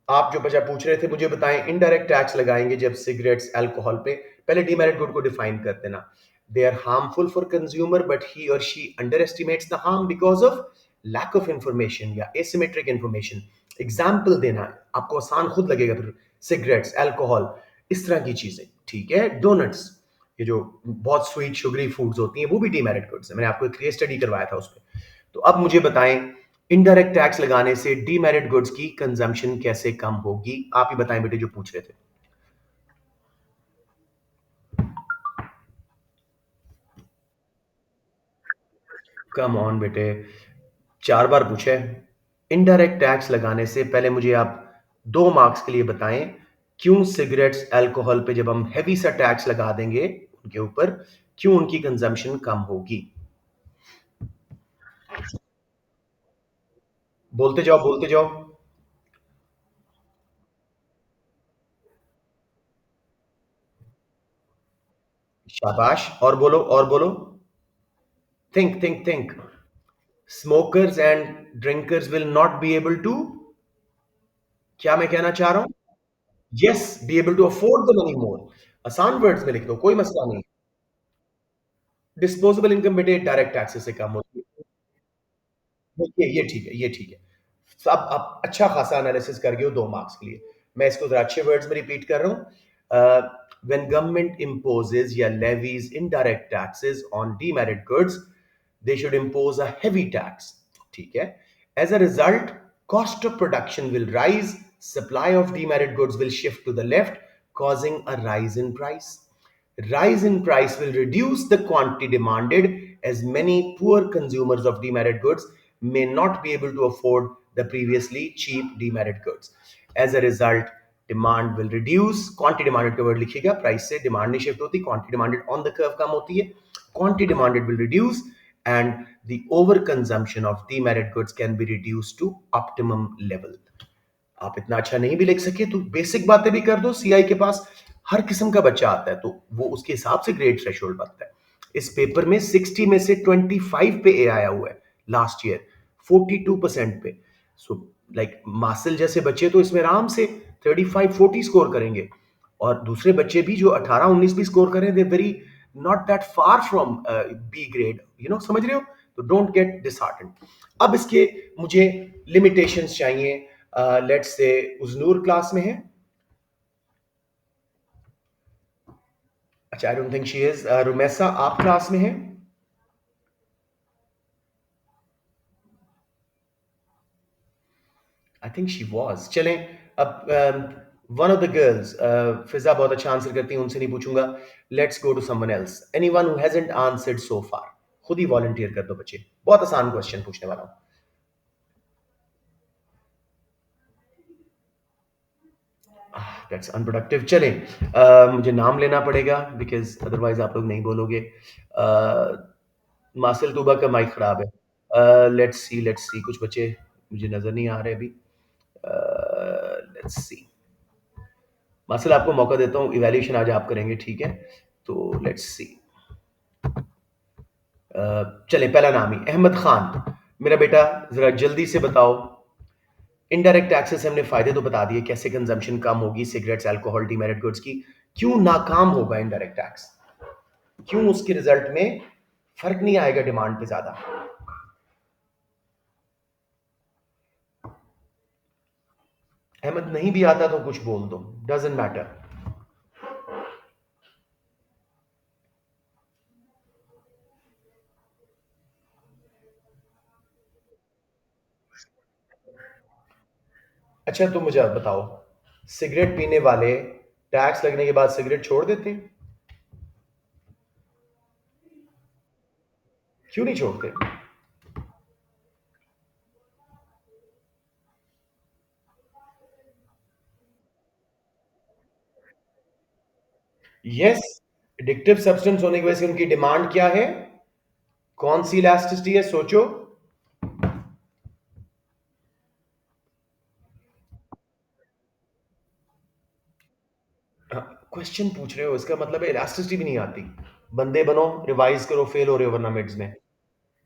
आप जो बचा पूछ रहे थे, मुझे बताएं इनडायरेक्ट टैक्स लगाएंगे जब सिगरेट्स अल्कोहल पे, पहले डीमेरिट गुड को डिफाइन कर देना। They are harmful for consumer but he और she under estimates the harm because of lack of information या एसिमेट्रिक इंफॉर्मेशन। एग्जाम्पल देना है आपको आसान खुद लगेगा फिर। सिगरेट्स, अल्कोहल, इस तरह की चीजें, ठीक है। डोनट्स, ये जो बहुत स्वीट शुगरी फूड्स होती हैं, वो भी डीमेरिट गुड्स है। मैंने आपको एक केस स्टडी करवाया था उस पर। तो अब मुझे बताएं इनडायरेक्ट टैक्स लगाने से डीमेरिट गुड्स की कंजम्पशन कैसे कम होगी। आप ही बताएं बेटे जो पूछ रहे थे। कम ऑन बेटे, 4 बार पूछे। इनडायरेक्ट टैक्स लगाने से पहले मुझे आप 2 मार्क्स के लिए बताएं क्यों सिगरेट्स अल्कोहल पे जब हम हैवी सा टैक्स लगा देंगे उनके ऊपर, क्यों उनकी कंजम्पशन कम होगी। बोलते जाओ बोलते जाओ। शाबाश, और बोलो और बोलो। Think think think. Smokers and drinkers will not be able to, क्या मैं कहना चाह रहा हूं? Yes, be able to afford the money more. आसान वर्ड्स में लिख दो, कोई मसला नहीं। डिस्पोजेबल इनकम बेटे डायरेक्ट टैक्सेस से कम होती है। ये ठीक है, ये ठीक है। तो अब आप अच्छा खासा एनालिसिस कर गए हो 2 मार्क्स के लिए। मैं इसको जरा अच्छे वर्ड्स में रिपीट कर रहा हूँ। व्हेन गवर्नमेंट इम्पोजेज या levies indirect taxes on demerit goods, they should impose a heavy tax, ठीक है। As a result, cost of production will rise, supply of demerit goods will shift to the left, causing a rise in price. Rise in price will reduce the quantity demanded, as many poor consumers of demerit goods may not be able to afford the previously cheap demerit goods. As a result, demand will reduce. Quantity demanded का word लिखिएगा, price से demand नहीं shift होती, quantity demanded on the curve कम होती है, quantity demanded will reduce and the overconsumption of demerit goods can be reduced to optimum level. आप इतना अच्छा नहीं भी लिख सके तो बेसिक बातें भी कर दो। सीआई के पास हर किस्म का बच्चा आता है, तो वो उसके हिसाब से ग्रेड थ्रेशोल्ड बनता है। इस पेपर में 60 में से 25 पे ए आया हुआ है, लास्ट ईयर 42% पे। सो लाइक मासिल जैसे बच्चे तो इसमें आराम से 35-40 स्कोर करेंगे, और दूसरे बच्चे भी जो 18-19 भी स्कोर करें, they very not that far from B grade, समझ रहे हो? तो डोंट गेट डिसहार्टेंड। अब इसके मुझे लिमिटेशंस चाहिए। लेट्स से उजनूर क्लास में है। अच्छा, I don't think she is. Rumaisa, आप क्लास में हैं? I think she was. चलें, अब one of the girls, Fiza बहुत अच्छा आंसर करती हैं, उनसे नहीं पूछूंगा। Let's go to someone else, anyone who hasn't answered so far. खुद ही वॉलंटियर कर दो बच्चे, बहुत आसान क्वेश्चन पूछने वाला हूं। That's unproductive. चलें, मुझे नाम लेना पड़ेगा बिकॉज अदरवाइज आप लोग नहीं बोलोगे। मासिल तूबा का माइक खराब है। लेट्स सी कुछ बच्चे मुझे नजर नहीं आ रहे अभी। Let's see. मासिल, आपको मौका देता हूँ, इवैल्यूएशन आज आप करेंगे, ठीक है? तो लेट्स सी। चले, पहला नाम ही अहमद खान। मेरा बेटा जरा जल्दी से बताओ, इनडायरेक्ट टैक्सेस से हमने फायदे तो बता दिए, कैसे कंजम्पशन कम होगी सिगरेट्स अल्कोहल डीमेरिट गुड्स की, क्यों नाकाम होगा इनडायरेक्ट टैक्स, क्यों उसके रिजल्ट में फर्क नहीं आएगा डिमांड पे ज्यादा। अहमद, नहीं भी आता तो कुछ बोल दो, डजेंट मैटर। अच्छा तुम मुझे बताओ, सिगरेट पीने वाले टैक्स लगने के बाद सिगरेट छोड़ देते हैं? क्यों नहीं छोड़ते? यस, एडिक्टिव सब्सटेंस होने की वजह से उनकी डिमांड क्या है? कौन सी इलास्टिसिटी है, सोचो। क्वेश्चन पूछ रहे हो, इसका मतलब है इलास्टिसिटी भी नहीं आती। बंदे बनो, रिवाइज करो, फेल हो रहे हो वरना मिड्स में।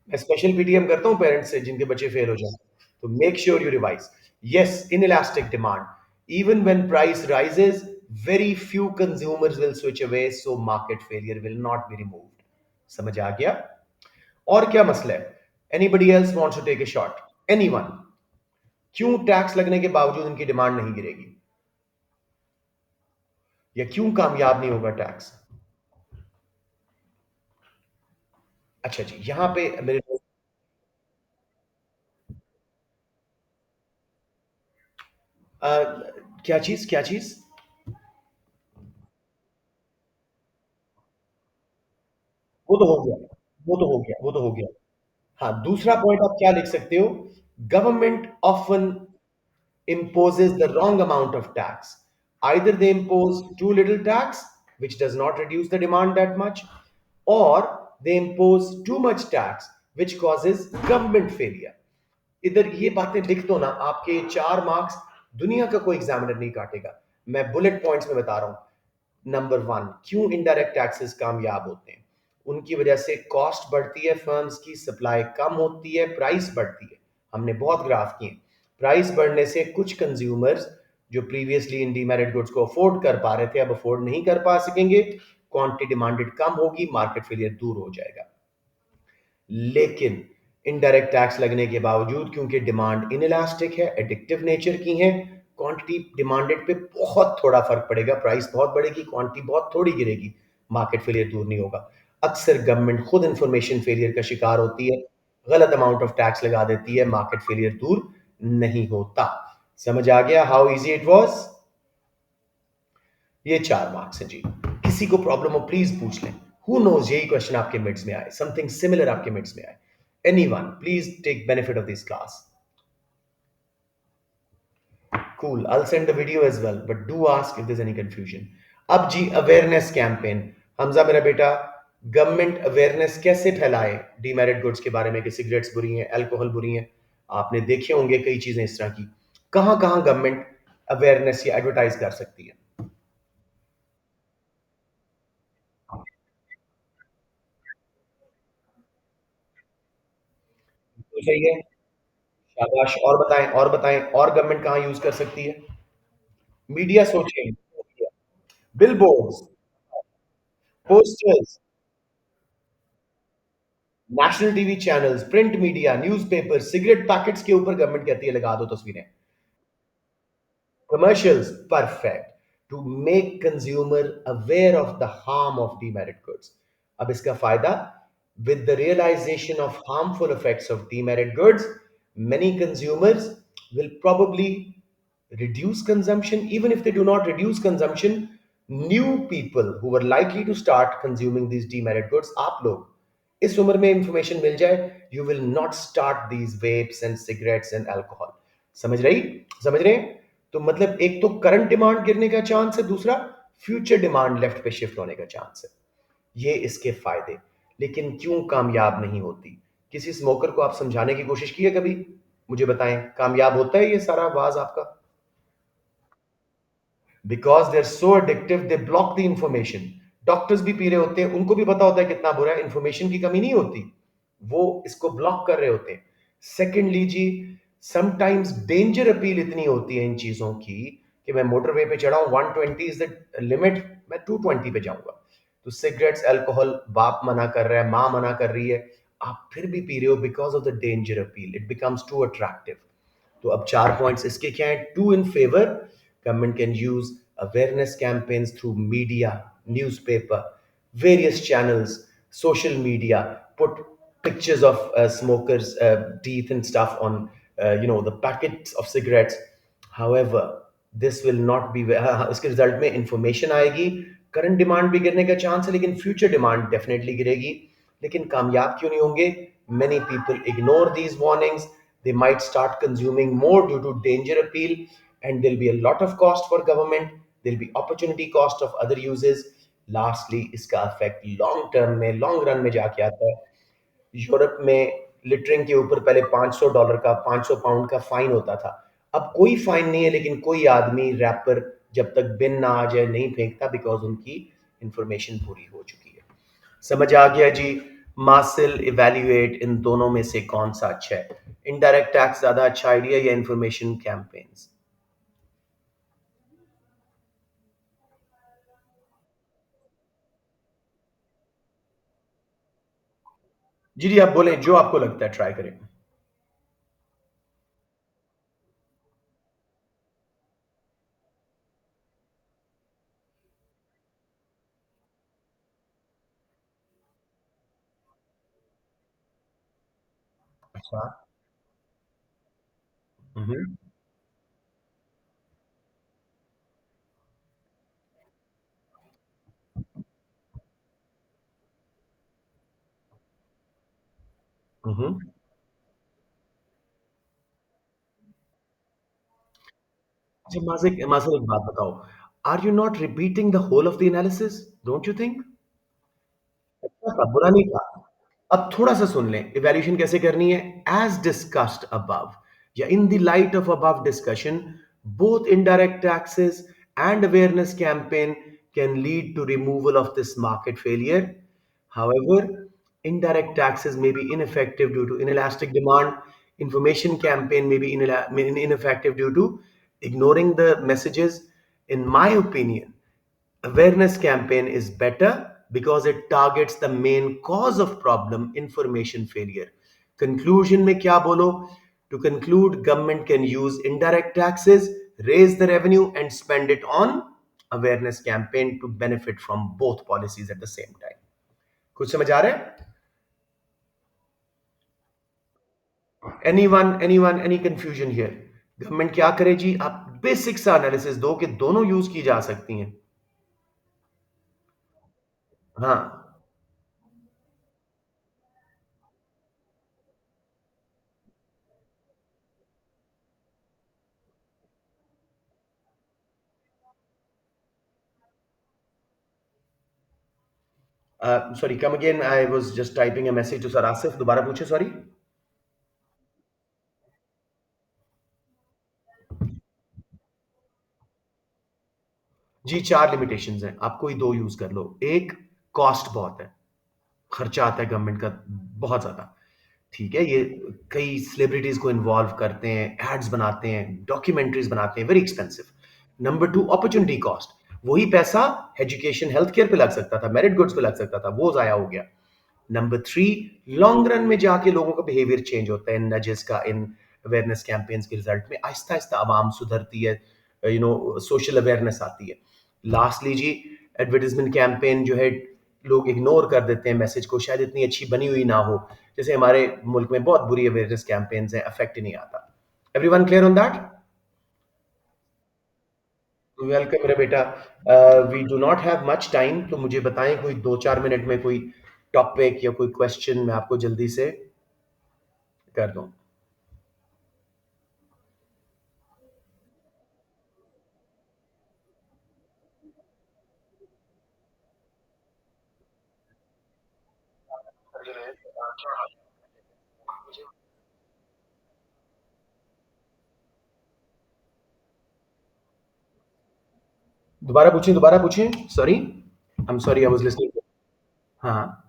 मैं स्पेशल पीटीएम करता हूँ पेरेंट्स से जिनके बच्चे फेल हो जाए, तो make sure you revise. Yes, in elastic demand even when price rises, very few consumers will switch away, so market failure will not be removed. समझ आ गया? और क्या मसला है? Anybody else wants to take a shot? Anyone? क्यों tax लगने के बावजूद इनकी डिमांड नहीं गिरेगी, या क्यों कामयाब नहीं होगा टैक्स? अच्छा जी, यहां पे मेरे क्या चीज, क्या चीज? वो तो हो गया, वो तो हो गया, वो तो हो गया। हाँ, दूसरा पॉइंट आप क्या लिख सकते हो? Government often imposes the wrong amount of tax. Either they impose too little tax, which does not reduce the demand that much, or they impose too much tax, which causes government failure. इधर ये बातें लिख दो ना, आपके 4 marks दुनिया का कोई एग्जामिनर नहीं काटेगा। मैं बुलेट पॉइंट्स में बता रहा हूं। नंबर वन, क्यों इनडायरेक्ट टैक्सेस कामयाब होते हैं? उनकी वजह से कॉस्ट बढ़ती है, फर्म्स की सप्लाई कम होती है, प्राइस बढ़ती है। हमने बहुत ग्राफ किए। प्राइस बढ़ने से कुछ कंज्यूमर्स जो प्रीवियसली इन डीमेरिट गुड्स को अफोर्ड कर पा रहे थे, अब अफोर्ड नहीं कर पा सकेंगे। क्वांटिटी डिमांडेड कम होगी, मार्केट फेलियर दूर हो जाएगा। लेकिन इनडायरेक्ट टैक्स लगने के बावजूद, क्योंकि डिमांड इनइलास्टिक है, एडिक्टिव नेचर की है, क्वांटिटी डिमांडेड पे बहुत थोड़ा फर्क पड़ेगा, प्राइस बहुत बढ़ेगी, क्वांटिटी बहुत थोड़ी गिरेगी, मार्केट फेलियर दूर नहीं होगा। अक्सर गवर्नमेंट खुद इंफॉर्मेशन फेलियर का शिकार होती है, गलत अमाउंट ऑफ टैक्स लगा देती है, मार्केट फेलियर दूर नहीं होता। समझ आ गया हाउ इजी इट वॉज? ये 4 मार्क्स है जी। किसी को प्रॉब्लम हो प्लीज पूछ लें। हु नोज, यही क्वेश्चन आपके मिड्स में आए, समथिंग सिमिलर आपके मिड्स में आए। Anyone please take benefit of this class. Cool. I'll send the video as well, but do ask if there's any confusion. अब जी अवेयरनेस कैंपेन। हमजा मेरा बेटा, गवर्नमेंट अवेयरनेस कैसे फैलाए डीमेरिट गुड्स के बारे में कि सिगरेट्स बुरी हैं, अल्कोहल बुरी हैं? आपने देखे होंगे कई चीजें इस तरह की। कहां कहां गवर्नमेंट अवेयरनेस या एडवर्टाइज कर सकती है? तो सही है, शाबाश। और बताएं, और बताएं, और गवर्नमेंट कहां यूज कर सकती है? मीडिया सोचें। Billboards, posters, national TV channels, print media, newspaper, cigarette packets के ऊपर गवर्नमेंट कहती है लगा दो तस्वीरें। Commercials, perfect. To make consumer aware of the harm of demerit goods. अब इसका फायदा, with the realization of harmful effects of demerit goods, many consumers will probably reduce consumption. Even if they do not reduce consumption, new people who were likely to start consuming these demerit goods, आप लोग इस उम्र में information मिल जाए, you will not start these वेप्स and cigarettes and alcohol. समझ रही, समझ रहे हैं? तो मतलब एक तो करंट डिमांड गिरने का चांस है, दूसरा फ्यूचर डिमांड लेफ्ट पे शिफ्ट होने का चांस है। ये इसके फायदे। लेकिन क्यों कामयाब नहीं होती? किसी स्मोकर को आप समझाने की कोशिश की है कभी? मुझे बताएं, कामयाब होता है ये सारा आवाज आपका? Because they are so addictive, they block the information. Doctors भी पी रहे होते हैं, उनको भी पता होता है कितना बुरा है, इंफॉर्मेशन की कमी नहीं होती, वो इसको ब्लॉक कर रहे होते हैं। सेकेंडली जी, समटाइम्स डेंजर अपील इतनी होती है इन चीजों की कि मैं मोटरवे पे चढ़ा हूं, 120 इज द लिमिट, मैं 220 पे जाऊंगा। तो सिगरेट्स, अल्कोहल, बाप मना कर रहा है, माँ मना कर रही है, आप फिर भी पी रहे हो because of the danger appeal, it becomes too attractive. तो अब 4 पॉइंट्स इसके क्या हैं? Two in favour, government can use awareness campaigns through media, newspaper, various channels, social media, put pictures of smokers teeth and stuff on the packets of cigarettes. However this will not B, इसके result में information आएगी, current demand भी गिरने का chance है, लेकिन future demand definitely गिरेगी। लेकिन कामयाब क्यों नहीं होंगे? Many people ignore these warnings, they might start consuming more due to danger appeal, and there'll be a lot of cost for government, there'll be opportunity cost of other uses. Lastly, इसका effect long term में, long run में जाके आता है। Europe में littering के ऊपर पहले $500 का, £500 का फाइन होता था। अब कोई फाइन नहीं है, लेकिन कोई आदमी रैपर जब तक बिन ना आ जाए नहीं फेंकता, बिकॉज उनकी इंफॉर्मेशन पूरी हो चुकी है। समझ आ गया जी? मार्सेल इवेल्युएट इन दोनों में से कौन सा अच्छा है? इनडायरेक्ट टैक्स ज्यादा अच्छा आइडिया या इंफॉर्मेशन कैंपेन्स? जी जी, आप बोले जो आपको लगता है, ट्राई करें। अच्छा। हम्म। हम्म। अच्छा, माजिक एक बात बताओ, are you not repeating the whole of the analysis? Don't you think? अच्छा था, बुरा नहीं था। अब थोड़ा सा सुन लें, इवैल्यूएशन कैसे करनी है। एज डिस्कस्ड अबव, या in the light of above discussion, both indirect taxes and awareness campaign can lead to removal of this market failure. However, indirect taxes may be ineffective due to inelastic demand. Information campaign may be ineffective due to ignoring the messages. In my opinion, awareness campaign is better because it targets the main cause of problem, information failure. Conclusion में क्या बोलो? To conclude, government can use indirect taxes, raise the revenue and spend it on awareness campaign to benefit from both policies at the same time. कुछ समझ आ रहा है? Anyone, any confusion here? Government क्या करे जी? आप बेसिक सा analysis दो कि दोनों यूज की जा सकती हैं। हाँ। Sorry, come again, I was just typing a message to sir Asif, दोबारा पूछे, सॉरी। जी, चार लिमिटेशंस हैं, आप कोई दो यूज कर लो। एक, कॉस्ट बहुत है, खर्चा आता है गवर्नमेंट का बहुत ज्यादा। ठीक है, ये कई सेलिब्रिटीज को इन्वॉल्व करते हैं, एड्स बनाते हैं, डॉक्यूमेंट्रीज बनाते हैं, very expensive. Number two, opportunity cost. वही पैसा एजुकेशन हेल्थ केयर पे लग सकता था, मेरिट गुड्स पे लग सकता था, वो जाया हो गया। नंबर थ्री, लॉन्ग रन में जाके लोगों का बिहेवियर चेंज होता है, नजेस का, इन अवेयरनेस कैंपेन्स के रिजल्ट में आहिस्ता आहिस्ता आवाम सुधरती है, सोशल अवेयरनेस आती है। लास्टली जी, एडवर्टीजमेंट कैंपेन जो है, लोग इग्नोर कर देते हैं मैसेज को, शायद इतनी अच्छी बनी हुई ना हो। जैसे हमारे मुल्क में बहुत बुरी अवेयरनेस कैंपेन्स हैं, इफेक्ट ही नहीं आता। Everyone clear on that? Welcome मेरा बेटा। We do not have much time, तो मुझे बताएं कोई 2-4 मिनट में कोई टॉपिक या कोई क्वेश्चन मैं आपको जल्दी से कर दूं। दोबारा पूछें, sorry, I am sorry, I was listening. हाँ।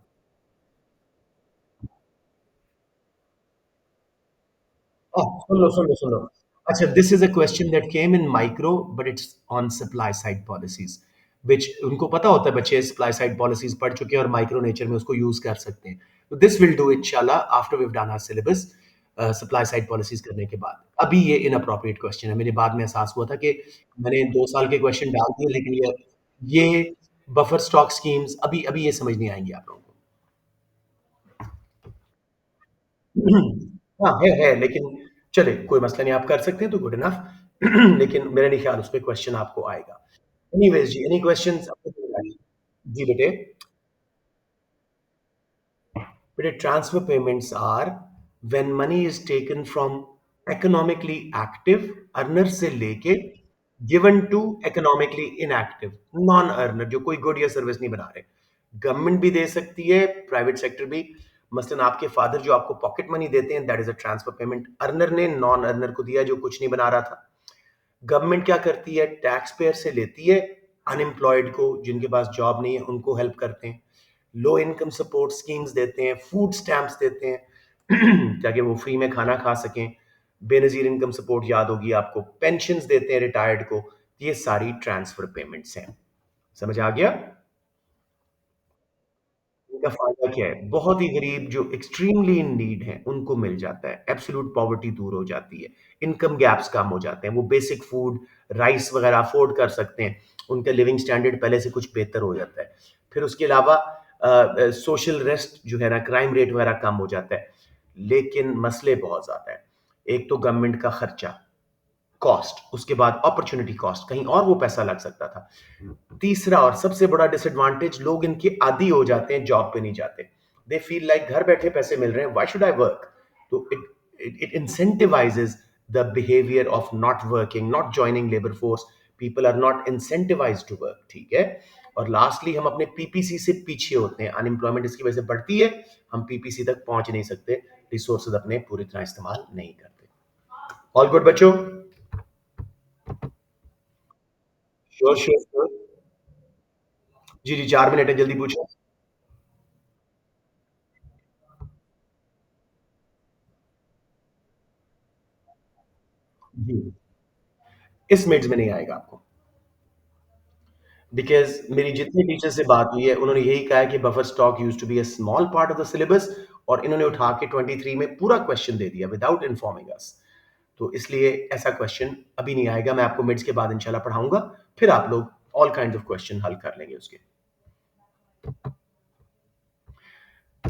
सुन लो। अच्छा, this is a question that came in micro, but it's on supply side policies, which उनको पता होता है, बच्चे सप्लाई साइड पॉलिसीज पढ़ चुके हैं और माइक्रो नेचर में उसको यूज कर सकते हैं। तो दिस विल डू इंशाल्लाह after we have done our syllabus, supply side policies करने के बाद। अभी ये इनअप्रोप्रिएट क्वेश्चन है, मेरे बाद में एहसास हुआ था कि मैंने 2 साल के क्वेश्चन डाल दिए, लेकिन ये बफर स्टॉक स्कीम्स अभी अभी ये समझ नहीं आएंगी आप लोगों को। हाँ, है, लेकिन चले, कोई मसला नहीं, आप कर सकते हैं तो गुड इनफ। लेकिन मेरा नहीं ख्याल उस पे क्वेश्चन आपको आएगा। एनीवेज़ जी, एनी क्वेश्चन्स आपको? जी बेटे। But transfer payments are when money is taken from economically active earner से लेके given to economically inactive non earner जो कोई गुड या सर्विस नहीं बना रहे। गवर्नमेंट भी दे सकती है, प्राइवेट सेक्टर भी। मसलन आपके फादर जो आपको पॉकेट मनी देते हैं, that is a transfer payment. Earner ने नॉन अर्नर को दिया जो कुछ नहीं बना रहा था। गवर्नमेंट क्या करती है, टैक्स पेयर से लेती है, अनएम्प्लॉयड को, जिनके पास जॉब नहीं है उनको हेल्प करते हैं, लो इनकम सपोर्ट स्कीम्स देते हैं, फूड स्टैम्प्स देते हैं ताकि वो फ्री में खाना खा सकें। बेनजीर इनकम सपोर्ट याद होगी आपको, पेंशन्स देते हैं रिटायर्ड को। ये सारी ट्रांसफर पेमेंट्स हैं। समझ आ गया? इनका फायदा क्या है? बहुत ही गरीब जो एक्सट्रीमली इन नीड है उनको मिल जाता है, एब्सोल्यूट पॉवर्टी दूर हो जाती है, इनकम गैप्स कम हो जाते हैं, वो बेसिक फूड, राइस वगैरह अफोर्ड कर सकते हैं, उनका लिविंग स्टैंडर्ड पहले से कुछ बेहतर हो जाता है। फिर उसके अलावा सोशल रेस्ट जो है ना, क्राइम रेट वगैरह कम हो जाता है। लेकिन मसले बहुत ज्यादा है। एक तो गवर्नमेंट का खर्चा, कॉस्ट, उसके बाद अपॉर्चुनिटी कॉस्ट, कहीं और वो पैसा लग सकता था। तीसरा और सबसे बड़ा डिसएडवांटेज, लोग इनके आदी हो जाते हैं, जॉब पे नहीं जाते। दे फील लाइक घर बैठे पैसे मिल रहे हैं, व्हाई शुड आई वर्क? तो it incentivises the behaviour of not working, not joining labour force. People are not incentivise to work, ठीक है। और लास्टली हम अपने पीपीसी से पीछे होते हैं, अनएम्प्लॉयमेंट इसकी वजह से बढ़ती है, हम पीपीसी तक पहुंच नहीं सकते, रिसोर्सेज अपने पूरी तरह इस्तेमाल नहीं करते। ऑल गुड बच्चों? Sure sure sure. जी जी, 4 मिनट है, जल्दी पूछो। जी, इस मिड्स में नहीं आएगा आपको। बिकॉज़ मेरी जितनी टीचर से बात हुई है, उन्होंने यही कहा है कि buffer stock used to be a small part of the syllabus, और इन्होंने उठा के 23 में पूरा क्वेश्चन दे दिया विदाउट इन्फॉर्मिंग अस। तो इसलिए ऐसा क्वेश्चन अभी नहीं आएगा, मैं आपको मिड्स के बाद इंशाल्लाह पढ़ाऊँगा, फिर आप लोग ऑल काइंड्स ऑफ क्वेश्चन हल कर लेंगे उसके।